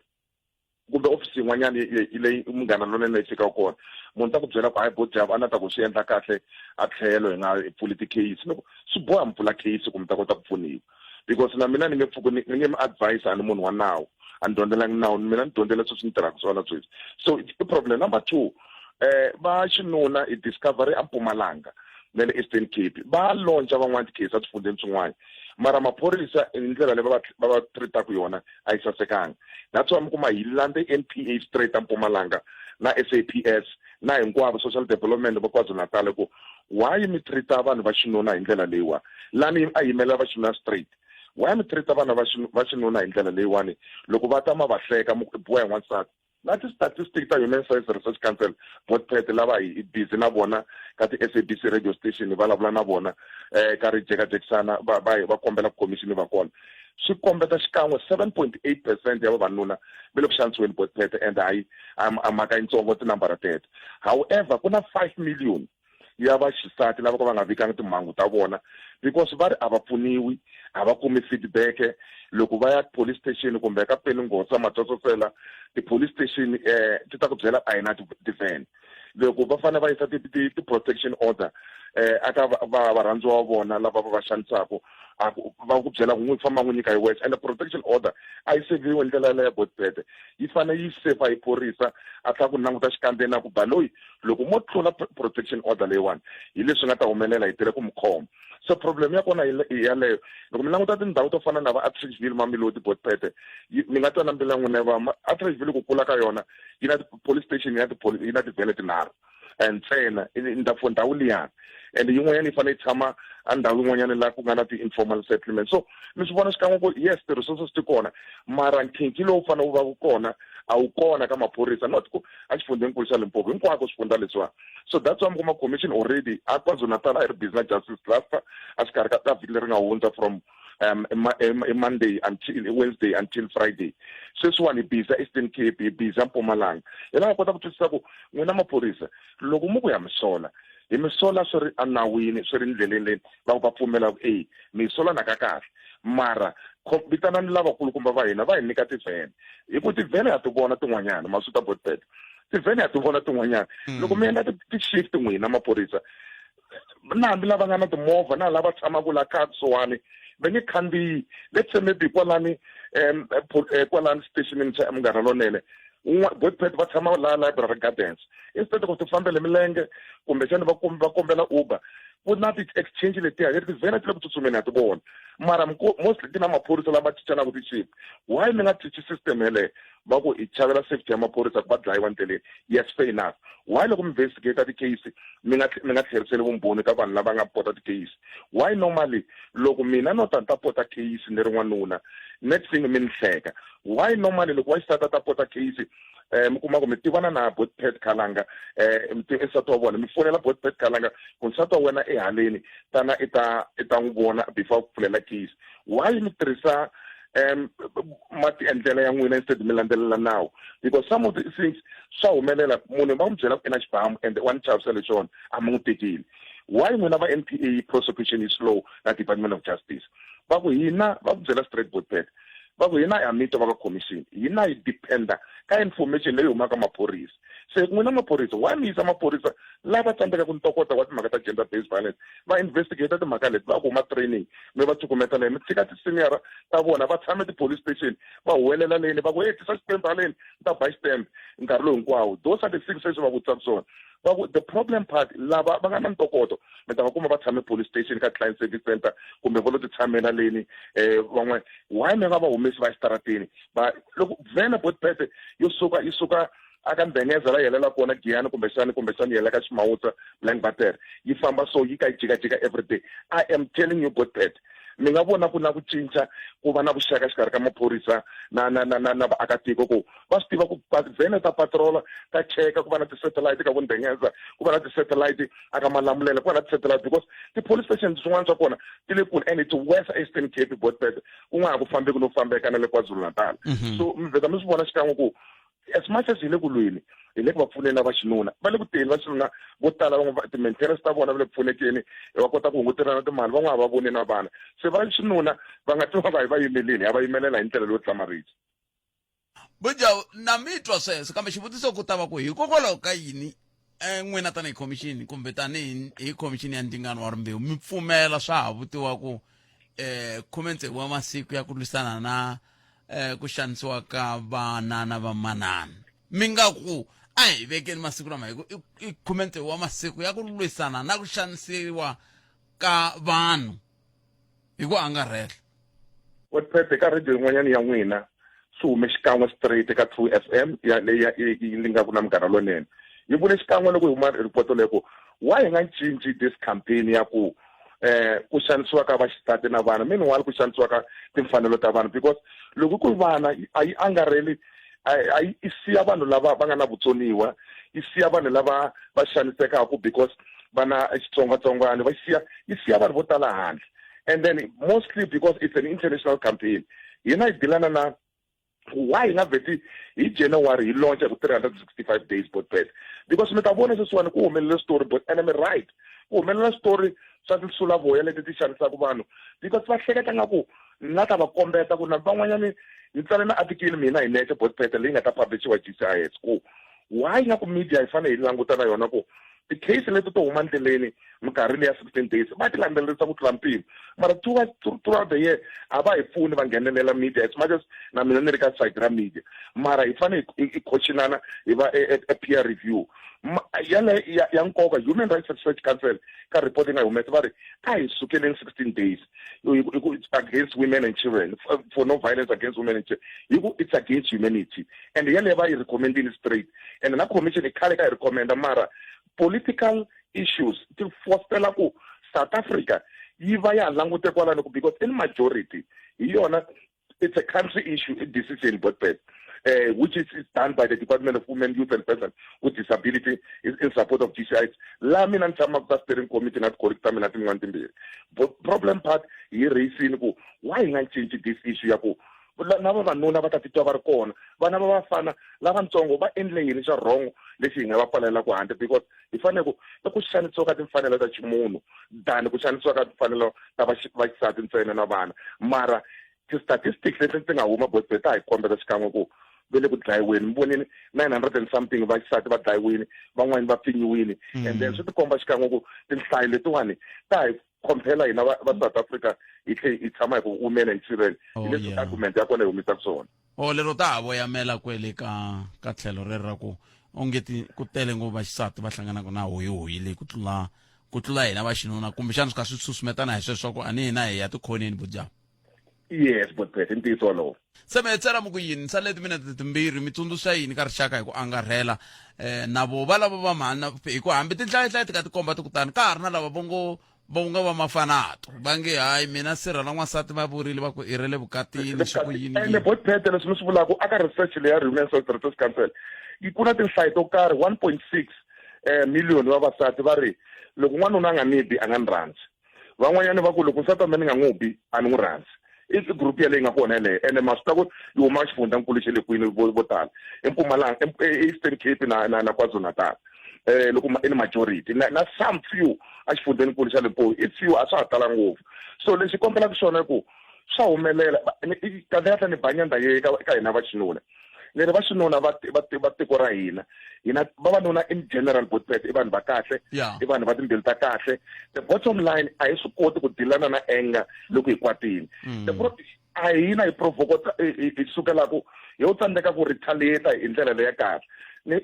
kumbe ofisi yin'wanyana leyi munghana lonene yi fika kona munhu ta ku byela ku hayi Bojabu a na ta ku swi endla kahle a tlhelo hi nga pfuli ti-case swi boha mi pfula case ku mi ta kota ku pfuniwa because na mina ni nge pfuki ni nge mi advise ani munhu wa nawu a ni dyondzelangi nawu mina ni dyondzela sweswi ni tirhaka swona sweswi so i problem number 2 va xinuna i discovery a Mpumalanga na le Eastern Cape va lonja van'wana ti-case a swifundeni swin'wana mara maphorisa hi ndlela leyi va va treataka yona a yi sasekanga that's why mi kuma hi landze NPA straight a Mpumalanga na SAPS na hinkwavo social development va KwaZulu-Natal ku why mi treata vanhu va xinuna hi ndlela leyiwa lani a yimela va xinuna straight why mi treata vanhu va xinuna hi ndlela leyiwani loko va ta ma va hleka mu boha hi n'wansati na ti-statistics ta Human Science Research Council Board lava hi busy na vona ka ti-SABC radio station va lavula na vona ka ri jekajekisana va kombela commission va kona swi kombeta xikan'we 7.8% ya vavanuna va le ku xanisiweni Board and a mhaka yitsongo tinambara teto however ku na 5 million ya vaxisati lava va nga vikanga timhangu ta vona because va ri a va pfuniwi a va kumi feedback loko va ya police station kumbe ka Peningosa Matsotsela ti-police station ti ta ku byela a hi na ti-van loko va fanele va yisa ti-protection order aka varhandziwa wa vona lava va xanisaka va ku byela ku n'wi famba n'wi nyika hi wexe and protection order a yi seviwi ndlela leya Board yi fanele yi sefa hi phorisa a tlha ku languta xikandeni na ku ba loyi loko mo tlula protection order leyiwani hi leswi nga ta humelela hi tirhe ku mi khoma so problem ya kona hi yaleyo loko mi languta tindhawu to fana na va Atteridgeville Mamelodi Board mi nga twana mbila n'wina va Atteridgeville ku kula ka yona yi na police station yi na tivhele tinharhu ntsena ndhawu liyani and yin'wanyana yi fanele yi tshama a ndhawu yin'wanyana laha ku nga na ti-informal settlement so mi swi vona xikan'we ku yes ti-resources ti kona mara nkhinkhi lowu fanele wu va ku kona a wu kona ka maphorisa not ku a xifundzenkulu xa Limpopo hinkwako swifundza leswiwani so that's why mi kuma commission already a KwaZulu-Natal a hi ri business justice cluster a xikarhi ka vhiki leri nga hundza from Monday until Wednesday until Friday sweswiwani hi busy Eastern Cape hi busy Mpumalanga hi lava kota ku twisisa ku n'wina maphorisa loko mu ku ya mi sola hi mi sola swi ri anawini swi ri ndleleni leyi va ku va pfumela ku mi sola na ka kahle mara vitanani lavakulukumba va hina va hi nyika tivhene hi ku tivhene ha ti vona tin'wanyana masuta Board tivhene ha ti vona tin'wanyana loko mi endla ti-shift n'wina maphorisa na hambi lava nga na timovha na lava tshamaka laha kaya kusuwani va nge khandziyi let's say maybe kwalani stationing xa Munghana Lonene Board va tshama laha Library Gardens instead of ti fambele milenge kumbe xana va kombela Uber ku na ti-exchange letiya leti tivhene ti le ku tsutsumeni ha ti vona mara mostly ti na maphorisa lama cincanaku ti-shift why mi nga cinci system yeleyo va ku hi chavela safety ya maphorisa ku va dlayiwa ndleleni yes fair enough why loko mi investigate ti-case mi nga tlheriseli vumbhoni ka vanhu lava nga pota ti-case why normally loko mina no ta pota case ni ri n'wanuna next thing mi ni hleka why normally loko wa xisati ta pota case mi kuma ku mi tivana na Board Khalanga nsati wa vona mi fonela Board Khalanga ku nsati wa wena ehaleni tana i ta n'wi vona before ku pfulela case why mi tirhisa mati endlela ya n'wina instead mi landzelela nawu because some of the things swa humelela munhu va n'wi byela ku ina xibamu and one chavisele xona a mi n'wi tekeli why n'wina va NPA prosecution is slow na Department of Justice va ku hina va ku byela straight Board va ku hina a mito va ka commission hina hi dependa ka information leyi humaka maphorisa se n'wina maphorisa why mi yisa maphorisa lava tsandzeka ku ntokota wa timhaka ta gender based violence va investigate timhaka leti va kuma training mi va cukumeta leyi mi tshika ti-senior ta vona va tshame ti-police station va huwelela leni va ku tisa xitempe haleni ta ba xitempe nkarhi lowu hinkwawo those are the things leswi va vutisaka swona va ku the problem part lava va nga na ntokoto mi ta va kuma va tshame police station ka client service center kumbe va lo ti tshamela leni van'wana why mi nga va humesi va exitarateni va loko vhena Board yi suka aka Ndengeza la yelela kona Giyani kumbexani yi hela ka Ximawutsa Blank Butter yi famba so yi ka yi jikajika every day I am telling you Board mi nga vona ku na ku cinca ku va na vuxaka xikarhi ka maphorisa na vaakatiko ku va swi tiva ku vhene ta patrola ta cheka ku va na ti-satellite ka vundengeza ku va na ti-satellite aka Malamulele ku va na ti-satellite because ti-police stations swin'wana swa kona ti le kule and it's West Eastern Cape Botpet ku nga ha ku fambeki no fambeka na le KwaZulu-Natal so mi vheta mi swi vona xikan'we ku as much as hi le ku lweni hi le ku va pfuneni na vaxinuna va le ku teni vaxinuna vo tala ti-maintenance ta vona va le ku pfunekeni va kota ku hungutelana timali van'wana va voni na vana se va xinuna va nga tiva va hi va yimeleni ha va yimelela hi ndlela leyo hlamarisa Bujawu na mi twa sweswo kambe xivutiso ku ta va ku hikokwalaho ka yini n'wina tanihi khomixini kumbe tanihi hi khomixini ya ndzingano wa rimbewu mi pfumela swa ha vutiwa ku 16 wa masiku ya ku lwisana na ku xanisiwa ka vana na vamanana mi nga ku a hi vekeni masiku lama i 16 wa masiku ya ku lwisana na ku xanisiwa ka vanhu hi ku angarhela Botpet ka radio yin'wanyana ya n'wina swi hume xikan'we straight eka 2FM leyi nga ku na Munghana Lonene yi vule xikan'we loko hi huma report leyo ku why hi nga cinci this campaign ya ku ku xanisiwa ka vaxisati na vana meanwhile ku xanisiwa ka timfanelo ta vanhu because loko ku vana a yi angarheli a yi siya vanhu lava va nga na vutsoniwa yi siya vanhu lava va xanisekaka because vana xitsongwatsongwana yi siya vanhu vo tala handle and then mostly because it's an international campaign hina hi dilana na why hi nga vheti hi January hi launch ku 365 days Botpet because mi ta vona sweswiwani ku humelela story but enemy right ku humelela story swa tinsulavoya leti ti xanisaka vanhu because va hleketa nga ku na ta va kombeta ku na van'wanyani ni tsale na article mina hi nexe Botpet leyi nga ta publishiwa GCIS ku why nga ku media hi fanele hi languta na yona ku ti-case leti to huma ndleleni minkarhini ya 16 days va ti landzelerisa ku tlula mpimo mara throughout the year a va hi pfuni va nghenelela media as much as na mina ni ri ka side ra media mara hi fanele hi cochinana hi va a peer review ya nkoka Human Rights Research Council ka report yi nga humesa va ri a hi sukeleni 16 days against women and children for no violence against women and children it's against humanity and yaleyo va yi recommendini straight and na commission i khale ka hi recommenda mara political issues ti fostela ku South Africa yi va ya langute kwalano because in majority hi yona it's a country issue a decision Botpet which is done by the Department of Women, Youth and Persons with Disability in support of GCIS. La mina ni tshama ka steering committee na correcta mina tin'wana timbirhi. Problem part hi raising ku why hi nga change this issue ya ku na vavanuna va ta titwa va ri kona vana va vafana lavatsongo va endle yini xa wrong lexi hi nga va pfalela ku handle because hi fanele ku ku xanisiwa ka timfanelo ta ximunhu than ku xanisiwa ka timfanelo ta vaxisati ntsena na vana mara ti-statistics leti ti nga huma Botpet hi kombeta xikan'we ku ve le ku dlayiweni mi vonini 900 and something vaxisati va dlayiwini van'wani va pfinyiwini and then swi ti komba xikan'we ku tinhlayo letiwani ta hi compare hina va South Africa hi tshama hi ku women and children hi leswi argument ya kona hi humisa swona lero ta ha voyamela kwele ka tlhelo rero ra ku ongeti ku tele ngopfu vaxisati va hlanganaka na hoyihoyi leyi ku tlula hina vaxinuna kumbexana swi kha swi susumetana hi sweswo ku ani hina hi ya tikhoneni Bujawu yes Botpet ntiyiso wolowo se mi hetela mu ku yini sa leti minete timbirhi mi tsundzuxa yini ka rixaka hi ku angarhela na vo va lava va mhana hi ku hambi tinhlayahlaya ti ka tikomba ti kutani ka ha ri na lava va nga va mafanato va nge hayi mina sirha na n'wansati va vurile va ku i rele vukatini swi ku yini ende Botpet leswi mi swi vulaka aka research leyi ya Human Rights Research Council yi ku na tinhlayo to karhi 1.6 million wa vasati va ri loko n'wanuna a nga ni bi a nga ni rhandzi van'wanyana va ku loko nsati wa mina ni nga n'wi bi a ni n'wi rhandzi i group ya leyi nga kona yaleyo ene ma swi ta ku yi huma xifundzankulu xe le kwini vo tala eMpumalanga Eastern Cape na KwaZulu-Natal loko in majority na some few a xifundzenikulu xa Limpopo i few a swa ha tala ngopfu so lexi kombelaka xona ku swa humelela kahlekahle ni banyanda ye ka hina vaxinuna leri vaxinuna va tiko ra hina vavanuna in general Botpet i vanhu va kahle i vanhu va timbilu ta kahle the bottom line a hi swi koti ku dilana na anger loko hi kwatini a hina hi provokota hi sukela ku hi u tsandzeka ku retaliate hi ndlela leya kahle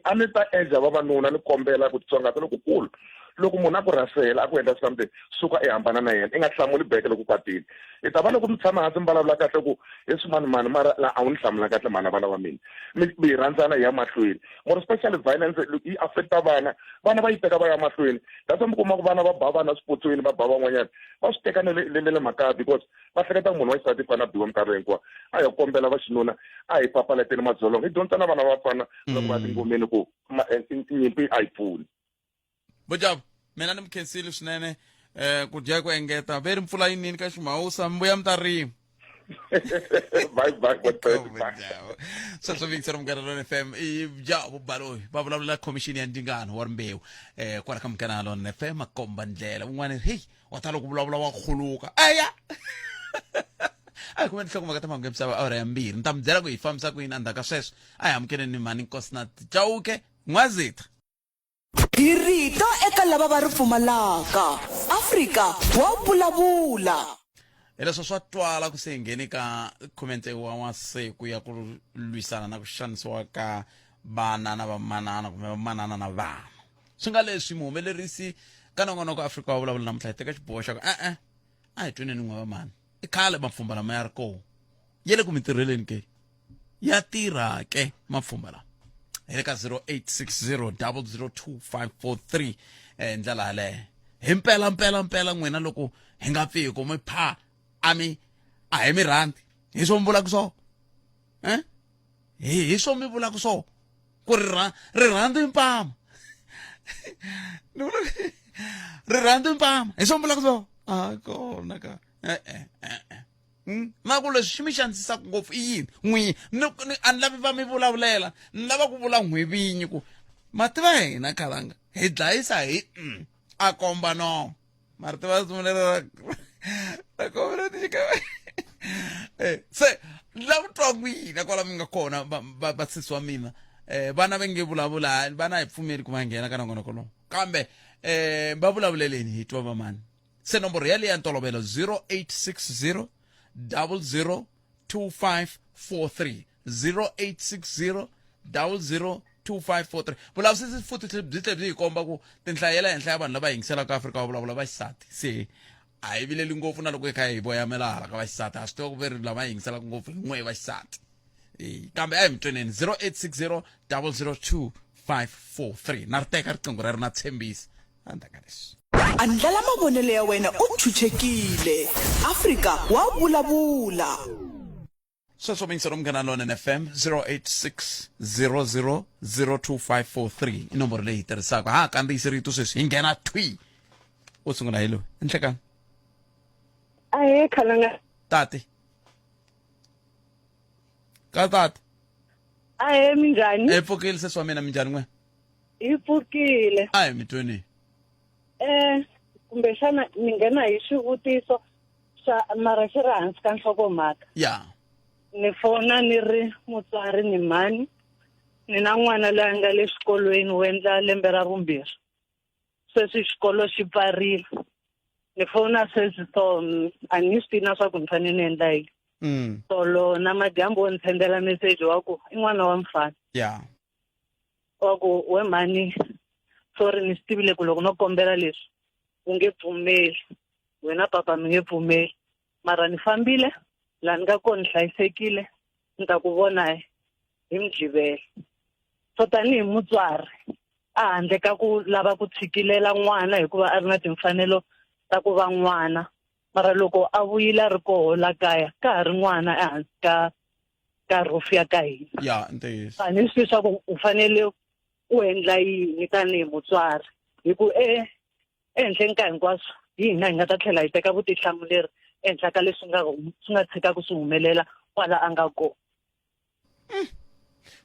a ni ta endla vavanuna ni kombela ku titsongata lokukulu loko munhu a ku rasela a ku endla something suka i hambana na yena i nga hlamuli beke loko kwatile i ta va loko mi tshama hansi mi vulavula kahle ku hi swimanimani mara la a wu ni hlamula kahle mhana vana va mina mi hi rhandzana hi ya mahlweni more especially violence yi affecta vana va yi teka va ya mahlweni that's why mi kuma ku vana va ba vana swipotsweni va ba van'wanyana va swi teka le makaya because va hleketa munhu wa xisati i fana biwa minkarhi hinkwayo a hi kombela va xinuna a hi papalateni madzolonga hi dyondza na vana va fana loko va tingomeni ku nyimpi a yi pfuni Bojabu mina ni mkhensile swinene ku dya ku engeta veri mpfula yinini ka ximhawusa mbuya mtarimi sweswo vingisera Mganalon FM i Jabu Baloyi va vulavula khomixini ya ndzingano wa rimbewu kwala ka Mganalon FM a komba ndlela un'wana hey wa tala ku vulavula wa khuluka aya ku nhloko maka tamanga misava awara ya mbirhi ni ta mi byela ku hi fambisa ku yini andaka sweswo a hi amukele ni mani nkosi na Chauke N'wazitha hi rito eka lava va ri pfumalaka Afrika wa vulavula leswo swa twala ku se ngheni ka comment wa N'wasiku ya ku lwisana na ku xanisiwa ka banana va manana kumbe va manana na vana swi nga leswi muhumelerisi ka nongonoko Afrika wa vulavula namuntlha hi teka xiboho xa ku a hi tweneni n'we va mani i khale mapfhumba lama ya ri koho ya le ku mitirheleni ke ya tirha ke mapfhumba lama hi le ka 0860002543 ndlela yaleyo hi mpela n'wina loko hi nga pfiki mi pha a hi mi rhandi hi swo mi vulaka so hi swo mi vulaka so ku ri rhandi mpama ri rhandi mpama hi swo mi vulaka so kona ka na ku leswi xi mi xanisisaka ngopfu i yini n'wini a ni lavi va mi vulavulela ni lava ku vula n'wivinyi ku mati va hina khalanga hi dlayisa hi a komba no mara ti va sumulela ra kombela tixikava se lava twa n'wina kwala mi nga kona vasisi wa mina vana va nge vulavula vana hi pfumeli ku va nghena ka nongonoko lowu kambe va vulavuleleni hi twa va mani se nomboro ya leyi ya ntolovelo 0860 002543 0860 002543 vulavisisi futhi byi tlhe byi hi komba ku tinhlayo la henhla ya vanhu lava yingiselaka Afrika va vulavula va xisati se a hi vileli ngopfu na loko hi kha hi voyamela hala ka va xisati a swi tiva ku veri lava yingiselaka ngopfu hi n'we va xisati kambe a hi mi tweneni 0860 002543 na ri teka riqingho ra ri na Tshembisi andaka leswi andlala mavonelo ya wena u chuchekile Afrika wa vulavula sweswo vingisera Mganalon FM 0860002543 i nomboro leyi hi tirhisaka kandziyisi rito sweswi hi nghena twi u sungula hi loyi enhlekani ahe khalanga tate ka tate ahe minjhani hi pfukile sesi wa mina minjhani n'we hi pfukile a hi mi tweni kumbexana ni nghena hi swivutiso mara xi ri hansi ka nhlokomhaka ya ni fona ni ri mutswari ni mani ni na n'wana loyi a nga le xikolweni wo endla lembe ra vumbirhi sweswi xikolo xi pfarile ni fona sweswi so a ni swi tivi na swa ku ni fanele ni endla yini tolo namadyambu wo ni sendela meseji wa ku i n'wana wa mfana ya wa ku we mhani sorry ni swi tivile ku loko no kombela leswi u nge pfumeli wena papa mi nge pfumeli mara ni fambile laha ni nga kona ni hlayisekile ni ta ku vona hi Mgqivelo so tanihi mutswari a handle ka ku lava ku tshikilela n'wana hikuva a ri na timfanelo ta ku va n'wana mara loko a vuyile a ri koho la kaya ka ha ri n'wana ehansi ka roof ya ka hina ya ntiyiso a ni swi leswaku u fanele u endla yini tanihi mutswari hi ku ehenhleni ka hinkwaswo hina hi nga ta tlhela hi teka vutihlamuleri ehenhla ka leswi swi nga tshikaka swi humelela kwala a nga kona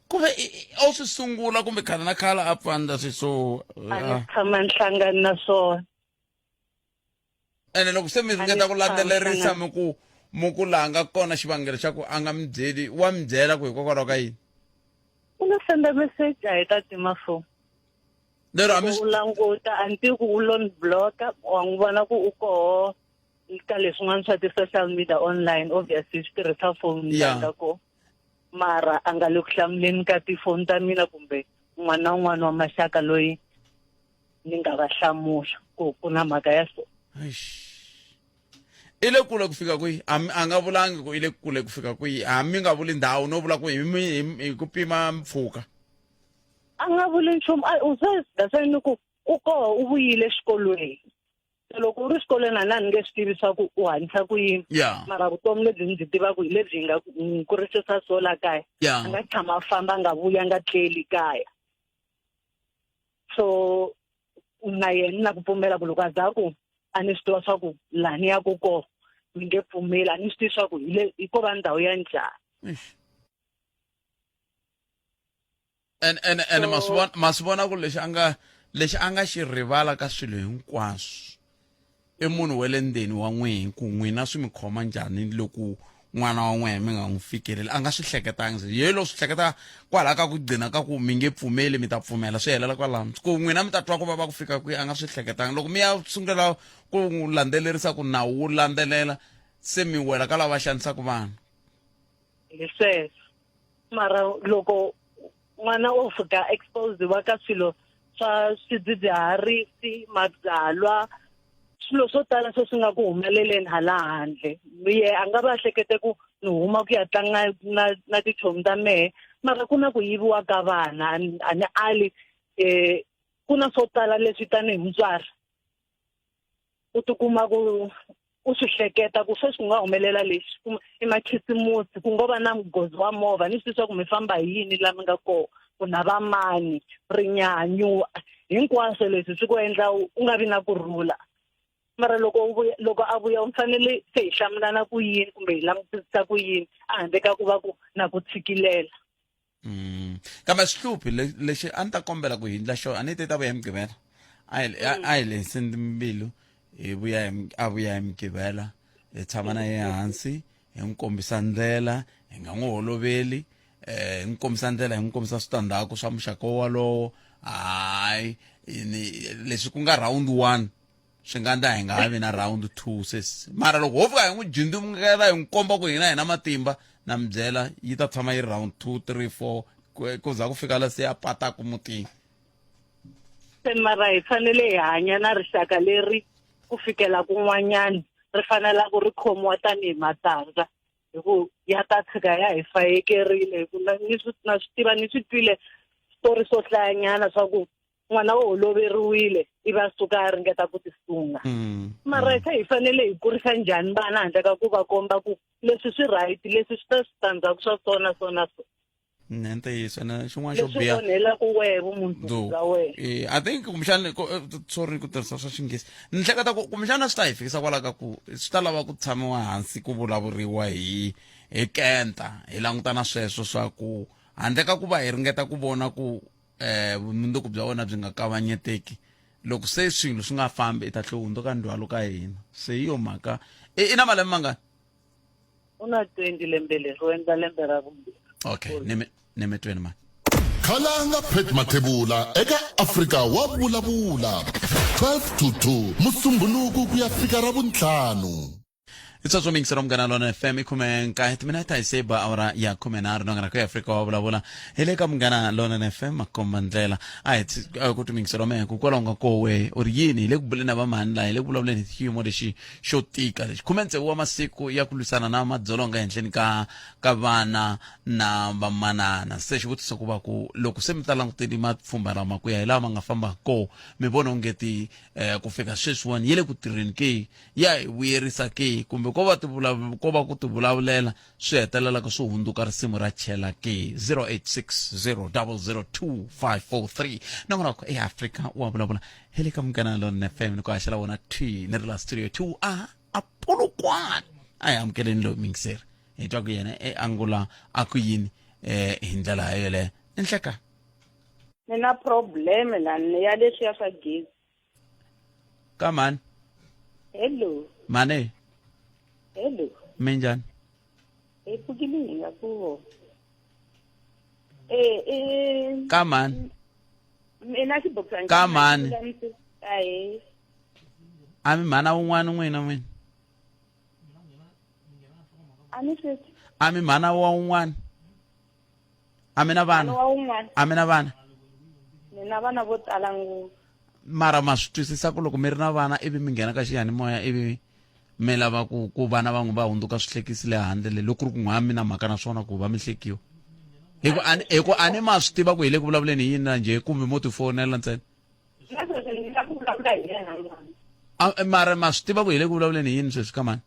kumbe a swi sungula kumbe khale na khale a pfanda sweswo a ni tshama ni hlangani na swona ene loko se mi ringeta ku landzelerisa mi ku laha nga kona xivangelo xa ku a nga mi byeli wa mi byela ku hikokwalaho ka yini u lo senda message a hi ta tima phone lero u languta anti ku u lo ni block-a wa n'wi vona ku u koho ka leswin'wana swa ti-social media online obviously swi tirhisa phone yanga ko mara a nga le ku hlamuleni ka tifoni ta mina kumbe un'wana na un'wana wa maxaka loyi ni nga va hlamula ku na mhaka ya so. ile kule kufika kwihi a nga vulangi ku ile kule kufika kwihi mi nga vuli ndhawu no vula ku hi ku pima mpfhuka A nga vuli nchumu dasani ku u koho u vuyile exikolweni. Loko u ri xikolweni a ni nge swi tivi swa ku u hanyisa ku yini mara vutomi lebyi ni byi tivaka hi lebyi hi nga kurisisa so la kaya a nga tshama a famba a nga vuyi a nga tleli kaya. So na yena na ku pfumela ku loko a za ku a ni swi tiva swa ku laha ni yaku koho ni nge pfumeli a ni swi tivi swa ku hi ko va ndhawu ya njhani. and ma swi vona ku lexi a nga xi rivala ka swilo hinkwaswo i munhu wa le ndzeni wa n'wihi ku n'wina swi mi khoma njhani loko n'wana wa n'wehe mi nga n'wi fikeleli a nga swi hleketanga ye lo swi hleketa kwalaho ka ku gcina ka ku mi nge pfumeli mi ta pfumela swi helela kwalaho ku n'wina mi ta twa ku vava ku fika kwihi a nga swi hleketanga loko mi ya sungula ku n'wi landzelerisa ku nawu wu landzelela se mi wela ka lava xanisaka vanhu. Hi sweswo mara loko n'wana o fika expose wa ka swilo swa swidzidziharisi mabyalwa swilo swo tala swi nga ku humeleleni hala handle ye a nga va hlekete ku ni huma ku ya tlanga na tichomi ta mehe mara ku na ku yiviwa ka vana a ni ali ku na swo tala leswi tanihi mutswari u tikuma ku u swi hleketa ku sweswi ku nga humelela lexi i makhisimusi ku ngo va na mugozi wa movha ni swi twa ku mi famba hi yini laha mi nga koho ku na vamani rinyanyu hinkwaswo leswi swi ku endla u nga vi na kurhula mara loko a vuya u fanele se hi hlamulana ku yini kumbe hi langutisisa ku yini a handle ka ku va ku na ku tshikilela. Kambe swihluphi lexi a ni ta kombela ku hindla xo a ni ta vuya hi Mugqivela a hi lehiseni timbilu a vuya hi Mugqivela hi tshama na ye hansi hi n'wi kombisa ndlela hi nga n'wi holoveli hi n'wi kombisa ndlela hi n'wi kombisa switandzhaku swa muxaka walowo hayi leswi ku nga round 1 swi nga endla hi nga ha vi na round 2 sesi mara loko ho fika hi n'wi jindumukela hi n'wi komba ku hina hi na matimba na mi byela yi ta tshama yi round 2 3 4 ku za ku fika la se ya pataku mutini. Se mara hi fanele hi hanya na rixaka leri ku fikela kun'wanyani ri fanela ku ri khomiwa tanihi matandza hi ku ya ta tshika ya hi fayekerile hi ku na swi tiva ni swi twile switori swo hlayanyana swa ku n'wana wo holoveriwile i va suka a ringeta ku tisunga mara hi fanele hi kurisa njhani vana handle ka ku va komba ku leswi swi right leswi swi ta switandzhaku swa swona swona so ntiyiso na xin'wana xo biha leswi onhelaka wehe vumundzuku bya wena. I think kumbexana sorry ku tirhisa swa xinghezi ni hleketa ku kumbexana swi ta hi fikisa kwalaho ka ku swi ta lava ku tshamiwa hansi ku vulavuriwa hi kenta hi langutana sweswo swa ku handle ka ku va hi ringeta ku vona ku vumundzuku bya wena byi nga kavanyeteki loko se swilo swi nga fambi i ta tlhe hundzuka ndzhwalo ka hina se hi yo mhaka i na malembe mangani u na 20 lembe leri u endla lembe ra vumbirhi. Okay neme 20 man khalanga Pet Mathebula eka Afrika wa vulavula 12 to 2 musumbhunuku ku ya fika ra vuntlhanu. Itsatso mingisela Mngana Lona FM ikhumenka timinata iseba awara ya 13 nongana ku Afrika wa vulavula heleka Mngana Lona FM makomba ndlela ku tumingisela me ku kwalonga ko we or yini le ku bulena va manla le ku vulavuleni xiyimo lexi xo tika lexi khumense wa masiku ya ku lwisana na madzolonga henhleni ka vana na vamanana se xivutiso ku va ku loko se mi ta languteni mapfhumba lama ku ya hi lama nga famba ko mi vona ungeti ku fika sweswiwani yi le ku tirheni ke ya hi vuyerisa ke kumbe ko va ku tivulavulela swi hetelela ku swi hundzuka risimu ra chela ke 0860002543 nongona ku eAfrica wa vulavula hele ka Mngana Lona FM ni ku haxela wona t ni ri la studio 2 apolokwana a hi amukeleni lo mingiseri hi twa ku yena Angola a ku yini hi ndlela yele ni nhleka ni na problem ya leswi ya swa gezi. Ka mani? Hello. Mane? Hello. Minjani? Pukile nga kuwo. Ka mani? Mina xibokisana. Ka mani? Ai. Ami mana un'wana n'wina n'wina? Ani sweswi. Ami mana wa un'wana? Ami na vana? Wa un'wana. Ami na vana? Nina vana vo tala ngopfu. mara ma swi twisisa ku loko mi ri na vana ivi mi nghena ka xiyanimoya ivi mi lava ku vana van'we va hundzuka swihlekisi le handle loko ri ku n'wana mi na mhaka na swona ku va mi hlekiwa hiku a ni ma swi tiva ku hi le ku vulavuleni hi yini na njhe kumbe mo tifonela ntsena mara ma swi tiva ku hi le ku vulavuleni hi yini sweswi ka mani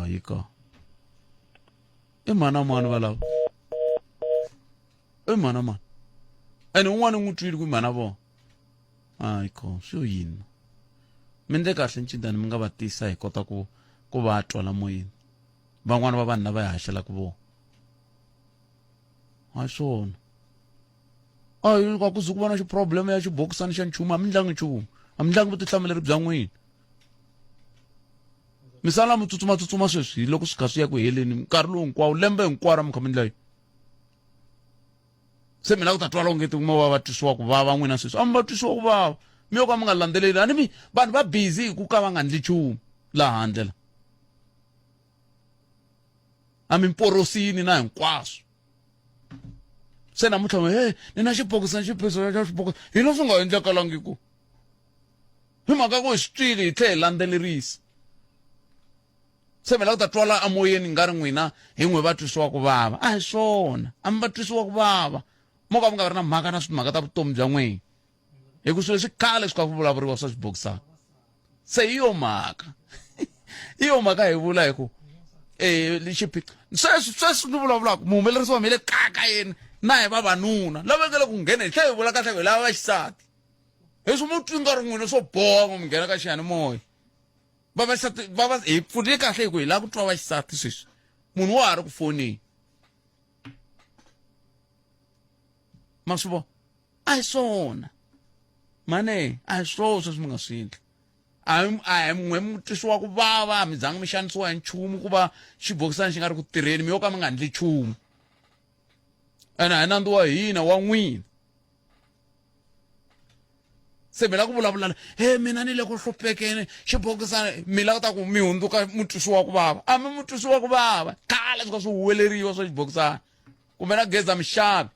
yiko i mani valava i mani ene un'wana n'wi twile ku i mani vona yiko swi yo yini mi ndle kahle ncindani mi nga va tisa hi kota ku va twa la moyeni van'wana va vanhu lava hi haxelaka vona a swona ka ku ze ku va na xiproblema ya xibokisana xa nchumu a mi ndlangi nchumu a mi ndlangi vutihlamuleri bya n'wina mi sala mi tsutsuma sweswi loko swi kha swi ya ku heleni nkarhi lowu hinkwawo lembe hinkwaro mi kha mi ndla yini se mi la ku ta twala ungeti mo va twisiwa ku vava n'wina sweswi a mi va twisiwa ku vava mi yo ka mi nga landzeleli a ni mi vanhu va busy hi ku ka va nga ndli nchumu laha handle la a mi porosini na hinkwaswo se namuntlha ni na xibokisana xa xibokisana hina swi nga endlekalangiku hi mhaka ku hi swi twile hi tlhe hi landzelerisa se mi la ku ta twala amoyeni nga ri n'wina hi n'wi va twisiwa ku vava a hi swona a mi va twisiwa ku vava mo ka mi nga ri na mhaka na swimhaka ta vutomi bya n'wina hi ku swilo swi khale swi ka ku vulavuriwa swa xibokisana se hi yo mhaka hi vula hi ku xiphiqo sweswi ni vulavulaka muhumelerisi wa mi le kaka yeni na hi vavanuna lava nga le ku nghena hi tlhe hi vula kahle hi lava va xisati hi swi mo twi nga ri n'wina swo boha ku mi nghena ka xiyanimoya vavasati hi pfunile kahle hi ku hi lava ku twa va xisati sweswi munhu wa ha ri ku foneni ma swi vona a hi swona mane a hi swona sweswi mi nga swi endli a hi n'we mi twisiwa ku vava mi zanga mi xanisiwa hi nchumu ku va xibokisana xi nga ri ku tirheni mi yo ka mi nga ndli nchumu ene a hi nandzu wa hina wa n'wina se mi la ku vulavulana mina ni le ku hluphekeni xibokisana mi la ta ku mi hundzuka mutwisiwa ku vava a mi mutwisiwa ku vava khale swi ka swi huweleriwa swa xibokisana kumbe na geza mixavi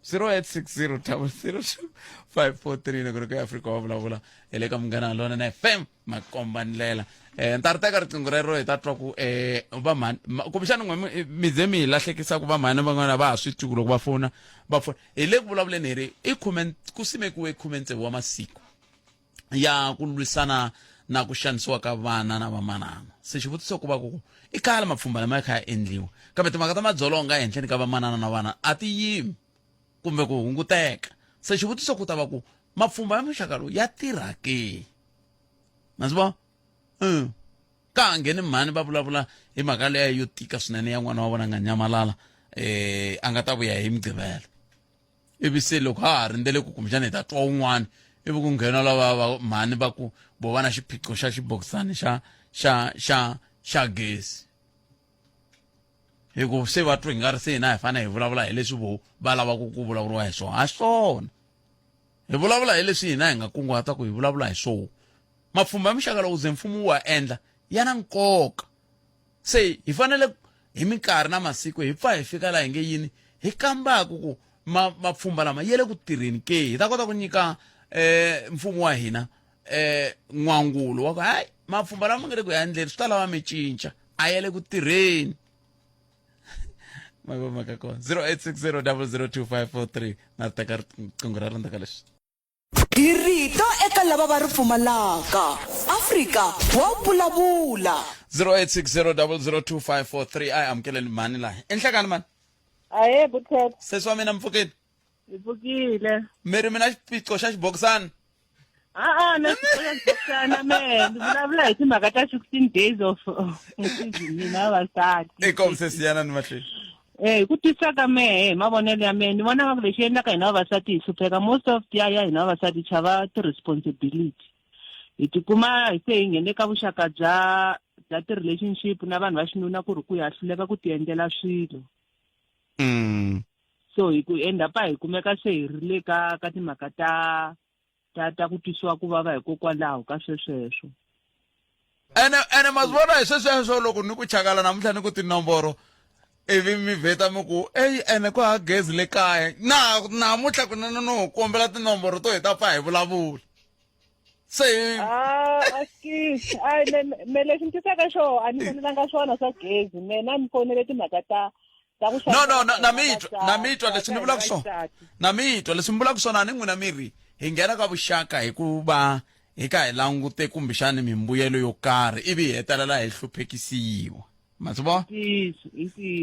0860 loko ya Afrika wa vulavula hi le ka Munghana Lona na FM makomba ndlela ni ta ri teka riqingho rero hi ta twa ku va mhani kumbexana n'we mi ze mi hi lahlekisa ku va mhani van'wana va ha swi twi ku loko va fona hi le ku vulavuleni hi ri ku simekiwe 16 wa masiku ya ku lwisana na ku xanisiwa ka vana na vamanana se xivutiso ku va ku i kala mapfhumba lama ya kha ya endliwa kambe timhaka ta madzolonga ehenhleni ka vamanana na vana a ti yimi kumbe ku hunguteka se xivutiso ku ta va ku mapfhumba ya muxaka lowu ya tirha ke ma swi vona ka ha ngheni mhani va vulavula hi mhaka leya yo tika swinene ya n'wana wa vona nga nyamalala a nga ta vuya hi mugqivela ivi se loko ha ha rindzele ku kumbexana hi ta twa wun'wana ivi ku nghena lava mhani va ku vo va na xiphiqo xa xibokisani xa gezi hi ku se va twi hi nga ri se hina hi fanele hi vulavula hi leswi vo va lavaka ku vulavuriwa hi swona a swona hi vulavula hi leswi hina hi nga kunguhata ku hi vulavula hi swona mapfhumba ya muxaka lowu ze mfumo wu wa endla ya na nkoka se hi fanele hi minkarhi na masiku hi pfa hi fika laha hi nge yini hi kambaka ku mapfhumba lama ya le ku tirheni ke hi ta kota ku nyika mfumo wa hina n'wangulo wa ku hayi mapfhumba lama nga le ku ya endleni swi ta lava mi cinca a ya le ku tirheni maka kona 0860 na teka riqingho ra rindzaka leswi hi rito eka lava va ri pfumalaka Afrika wa vulavula 0860 ai amukeleni mani laha enhlekani mani ahe Buthete sesi wa mina mpfukeni hi pfukile mi ri mina xiphiqo xa xibokisana na xiphiqo xa xibokisana me ni vulavula hi timhaka ta 16 days of mina vasati kombisesiyana ni mahlweni ku tisa ka mehe hi mavonelo ya mehe ni vona nga ku lexi endlaka hina vavasati hi hlupheka most of ya hina vavasati chava ti-responsibility hi tikuma hi se hi nghene ka vuxaka bya ti-relationship na vanhu va xinuna ku ri ku hi hluleka ku ti endlela swilo so hi ku end up hi kumeka se hi ri le ka timhaka ta ku twisiwa ku vava hikokwalaho ka swesweswo ene ma swi vona hi swesweswo loko ni ku chakala namuntlha ni ku tinomboro ivi mi vheta mi ku ene ku ha gezi le kaya namuntlha kunene no kombela tinomboro to heta pfa hi vulavula se me lexi ni tisaka xo a ni fonelanga swona swa gezi mina ni fonele timhaka ta no na mitwa leswi ni vulaka swona na mitwa leswi mi vulaka swona ni n'wina miri hi nghena ka vuxaka hikuva hi ka hi langute kumbexani mimbuyelo yo karhi ivi hi hetelela hi hluphekisiwa ma swi vona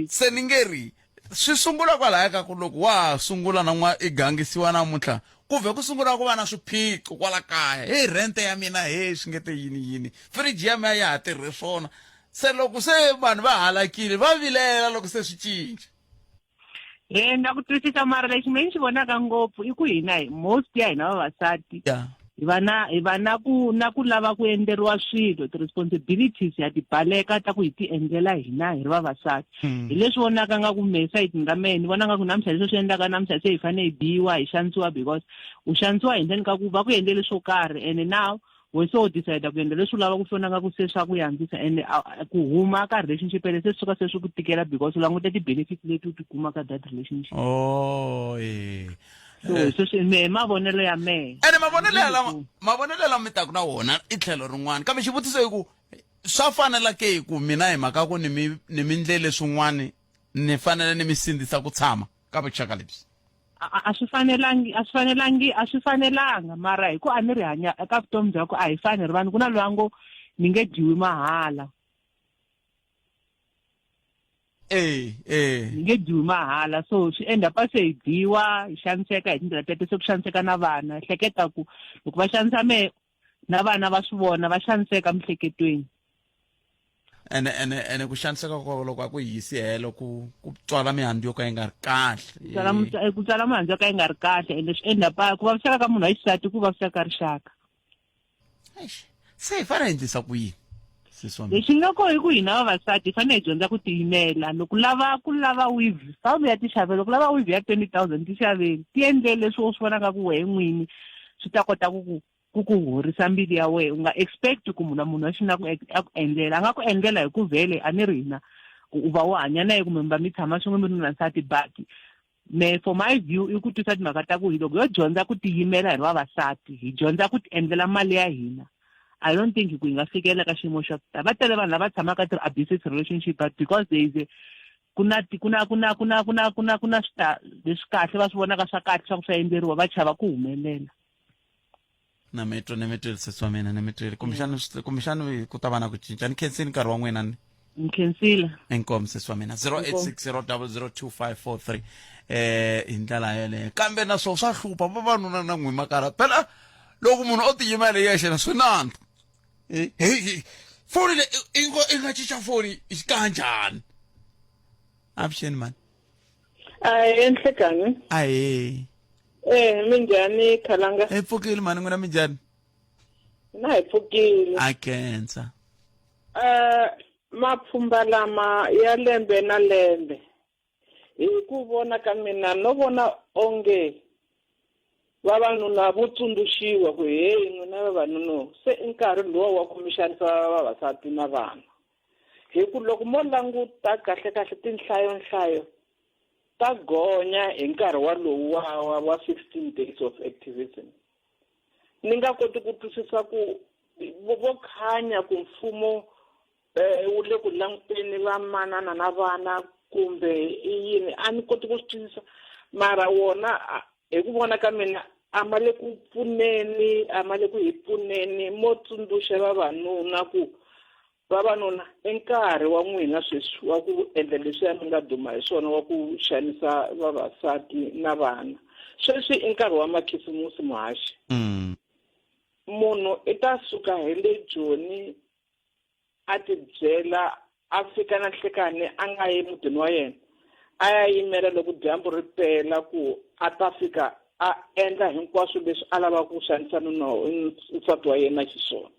se ni nge ri swi sungula kwalaya ka ku loko wa ha sungula na i gangisiwa namuntlha ku vhe ku sungula ku va na swiphiqo kwala kaya hi rente ya mina swi nge te yini firiji ya mina ya ha tirhe swona se loko se vanhu va halakile va vilela loko se swi cinca na ku twisisa mara lexi me ni xi vonaka ngopfu i ku hina most ya hina vavasati hi va na ku lava ku endleriwa swilo ti-responsibilities ya tibaleka ta ku hi ti endlela hina hi ri vavasati hi leswi vonaka nga ku me sayitini ka mehe ni vona nga ku namuntlha leswi swi endlaka namuntlha se hi fanele hi biwa hi xanisiwa because u xanisiwa hi ndleni ka ku va ku endlele swo karhi and now we so decide ku endla leswi u lava ku fonaka ku se swa ku yandzisa and ku huma ka relationship le se suka se swi ku tikela because u langute ti-benefits leti u ti kuma ka that relationship so me mavonelo ya mehe ene mavonelo lama mi taku na wona i tlhelo rin'wana kambe xivutiso hi ku swa fanela ke hi ku mina hi mhaka ku ni mi ndlele swin'wana ni fanele ni mi sindzisa ku tshama ka vuxaka lebyi a swi fanelanga mara hi ku a ni ri hanya eka vutomi bya ku a hi fani ri vanhu ku na lwango ni nge dyiwi mahala ni nge dyiwi mahala so swi endla pa se hi dyiwa hi xaniseka hi tindlela tete se ku xaniseka na vana hleketa ku loko va xanisa mehe na vana va swi vona va xaniseka mihleketweni ene ku xaniseka ko loko a ku hisi helo ku tswala mihandzu yo ka yi nga ri kahle ku tswala mihandzu yo ka yi nga ri kahle ende swi endla pa ku vaviseka ka munhu wa xisati ku vaviseka ka rixaka se hi fanele hi endlisa ku yini lexi nga ko hi ku hina vavasati hi fanele hi dyondza ku tiyimela loko ku lava wivi fa u ya ti xavela loko lava wivi ya 20,000 ti xaveli ti endlele leswi u swi vonaka ku wehe n'wini swi ta kota ku horisa mbilu ya wena u nga expect ku munhu wa xina ku endlela a nga ku endlela hi ku vhele a ni ri hina u va u hanya na ye kumbe mi tshama swin'we mi ri na nsati but me for my view i ku twisa timhaka ta ku hi loko yo dyondza ku tiyimela hi ri vavasati hi dyondza ku ti endlela mali ya hina I don't think ku hi nga fikela ka xiyimo xa ku va tele vanhu lava tshamaka ti-abusive relationship but because there is ku na leswi kahle va swi vonaka swa kahle swa ku swa endleriwa va chava ku humelela na metro sesi wa mina ni metrile kumbexani ku ta va na ku cinca ni khensini nkarhi wa n'wina ni khensile enkomo sesi wa mina 0860002543 hi ndlela yeleyo kambe na swo swa hlupha vavanuna na n'wi makara phela loko munhu o tiyimela yexe na swi nandza foni le i nga cinca foni kanjhani avuxeni mani enhlekani ahe minjhani khalanga hi pfukile mani n'wina minjhani na hi pfukile a kensa mapfhumba lama ya lembe na lembe hi ku vona ka mina no vona onge vavanuna vo tsundzuxiwa ku n'wina vavanuna se i nkarhi lowu wa ku mi xanisa vavasati na vana hi ku loko mo languta kahle tinhlayo ta gonya hi nkarhi walowu wa 16 days of activism ni nga koti ku twisisa ku vo khanya ku mfumo wu le ku languteni va manana na vana kumbe yini a ni koti ku swi twisisa mara wona hi ku vona ka mina a ma le ku hi pfuneni mo tsundzuxa vavanuna ku vavanuna i nkarhi wa n'wina sweswi wa ku endla leswi mi nga duma hi swona wa ku xanisa vavasati na vana sweswi i nkarhi wa makhisimusi muhaxi munhu i ta suka hi le joni a ti byela a fika na nhlekani a nga yi mutini wa yena a ya yimela loko dyambu ri pela ku a ta fika a endla hinkwaswo leswi a lavaka ku xanisa nsati wa yena xiswona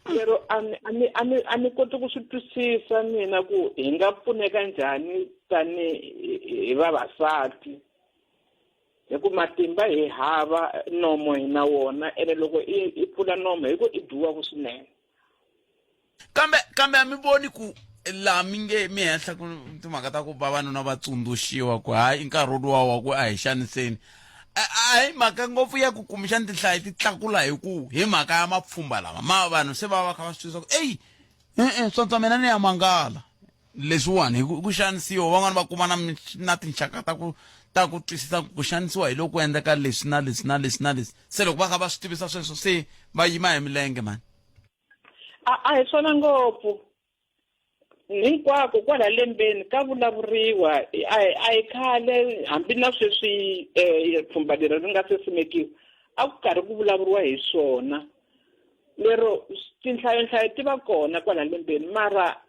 pero a ni koti ku swi twisisa mina ku hi nga pfuneka njhani hi vavasati hi ku matimba hi hava nomo hi na wona ene loko i pfula nomo hi ku i duwaku swinene kambe a mi voni ku la minge mi henhla ku timhaka ta ku vavanuna va tsundzuxiwa ku hayi nkarhi luwa wa ku a hi xaniseni a hi mhaka ngopfu ya ku kumbexani tinhlayo ti tlakula hi ku hi mhaka ya mapfhumba lama vanhu se va kha va swi twisisa ku eyi sonto mina ni ya mangala leswiwani hi ku xanisiwa van'wani va kuma na tinxaka ta ku twisisa ku xanisiwa hi loko endleka leswi na leswi na leswi na leswi se loko va kha va swi tivisa sweswo se va yima hi milenge mani a hi swona ngopfu hinkwako kwala lembeni ka vulavuriwa a hi khale hambi na sweswi pfhumba leri ri nga se simekiwa a ku karhi ku vulavuriwa hi swona lero tinhlayo ti va kona kwala lembeni mara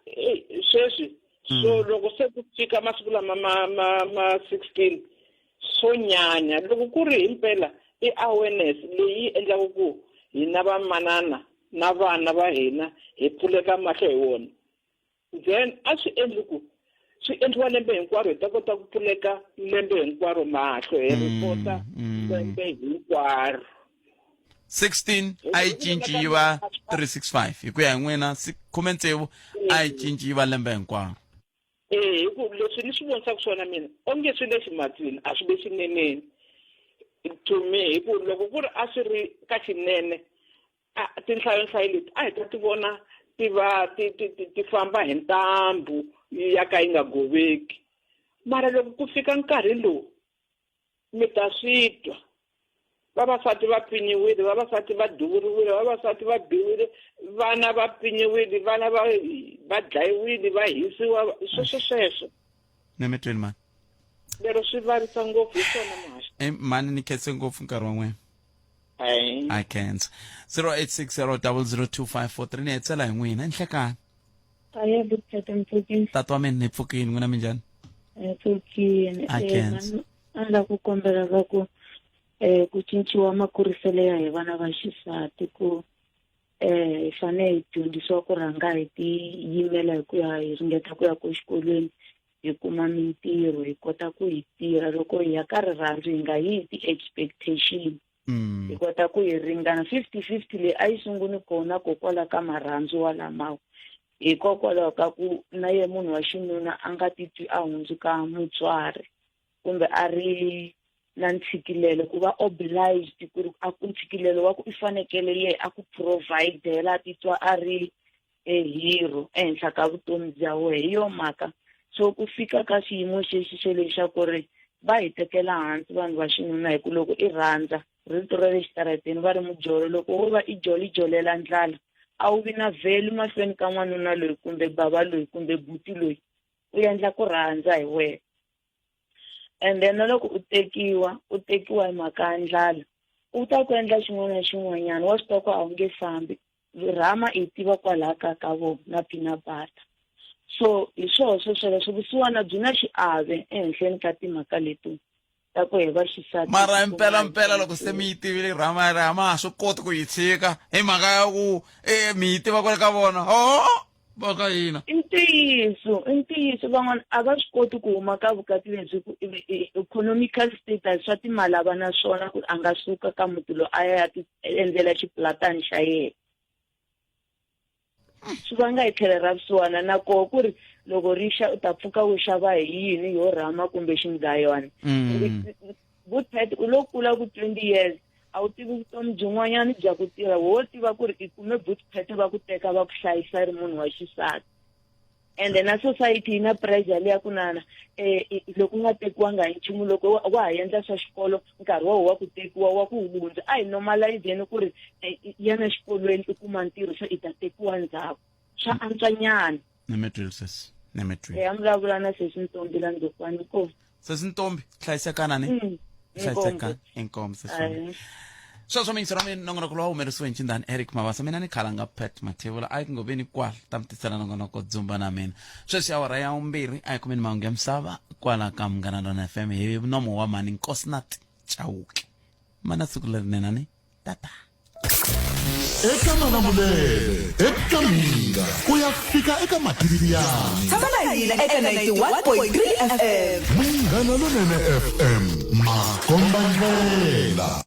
sweswi so loko se ku fika masiku lama ma 16 swo nyanya loko ku ri himpela i awareness leyi endlaka ku hina vamanana na vana va hina hi pfuleka mahlo hi wona then a swi endli ku swi endliwa lembe hinkwaro hi ta kota ku pfuleka lembe hinkwaro mahlo hi ripota lembe hinkwaro 16 a yi cinci yi va 365 hi ku ya hi n'wina 16 a yi cinci yi va lembe hinkwaro hi ku leswi ni swi vonisaka swona mina onge swi le ximatsini a swi le xineneni to me hi ku loko ku ri a swi ri ka xinene tinhlayo leti a hi ta ti vona ti famba hi ntambu ya ka yi nga goveki mara loko ku fika nkarhi lowu mi ta swi twa vavasati va pfinyiwile vavasati va duvuriwile vavasati va biwile vana va pfinyiwile vana va dlayiwile va hisiwa sweswo nemetweni mani lero swi varisa ngopfu hi swona mahasha mani ni khetse ngopfu nkarhi wa n'wina I can't 0860002543 ni etsela hi n'wina nhlekani aya buketa mpfukini tata wa mina ni pfukini n'wina minjhani pfukini I can't anda ku kombela va ku ku cinciwa makuriselo ya hi vana va xisati ku hi fanele hi dyondzisiwa ku rhanga hi ti yimela hi ku ya hi ringeta ku ya ko xikolweni hi kuma mintirho hi kota ku hi tirha loko hi ya ka rirhandzu hi nga yi ti-expectation hi kota ku hi ringana 50-50 leyi a yi sunguni kona kokwalaho ka marhandzu wa lamawo hikokwalaho ka ku na ye munhu wa xinuna a nga titwi a hundzuka mutswari kumbe a ri na ntshikelelo ku va obliged ku ri a ku ntshikelelo wa ku i fanekele ye a ku providela a titwa a ri hero ehenhla ka vutomi bya wehe hi yo mhaka so ku fika ka xiyimo xexi xe lexa ku ri va hi tekela hansi vanhu va xinuna hi ku loko i rhandza rito ra le xitarateni va ri mujolo loko wo va i jolela ndlala a wu vi na value mahlweni ka n'wanuna loyi kumbe bava loyi kumbe buti loyi u endla ku rhandza hi wena and then loko u tekiwa hi mhaka ya ndlala u ta ku endla xin'wana na xin'wanyana wa swi tiva ku a wu nge fambi rhama i tiva kwalaha ka vona na peanut butter so hi swoho sweswo vusiwana byi na xiave ehenhleni ka timhaka leti ta ku hi va xisati mara mpela loko se mi yi tivile rhama ha swi koti ku yi tshika hi mhaka ya ku mi yi tiva kwale ka vona va ka hina i ntiyiso van'wana a va swi koti ku huma ka vukati lebyi ku economical status swa timali a va na swona ku a nga suka ka muti loyi a ya ti endlela xiplatani xa yena swi vanga hi tlhelo ra vusiwana na koho ku ri loko u ta pfuka u xava hi yini yo rhama kumbe xindlayani Bootpet u lo kula ku 20 years a wu tivi vutomi byin'wanyana bya ku tirha wo tiva ku ri i kume Bootpet va ku teka va ku hlayisa ri munhu wa xisati ende na society yi na pressure leya ku nana loko u nga tekiwanga hi nchumu loko wa ha endla swa xikolo nkarhi wa ku tekiwa wa ku hundza a hi normalizeni ku ri yana xikolweni i kuma ntirho so i ta tekiwa ndzhaku swa antswanyana nemetwi a mi vulavula na sesi ntombi la ndzopani ko sesi ntombi hlayisekana ni hlayisekana inkomo sesi sweswo mingisero wa mina nongonoko lowu humerisiwe hi ncindani Eric Mabasa mina ni khala nga Pat Mathebula a yi ku ngobeni kwala ta mi tisela nongonoko dzumba na mina sweswi awara ya vumbirhi a yi kumeni mahungu ya misava kwala ka Munghana Lonene FM hi nomo wa mani Nkosinathi Chauke mana siku lerinene ni tata eka Malamulele eka Minga ku ya fika eka Mativiyana tshama na hina eka 91.3 FM Munghana Lonene FM makomba ndlela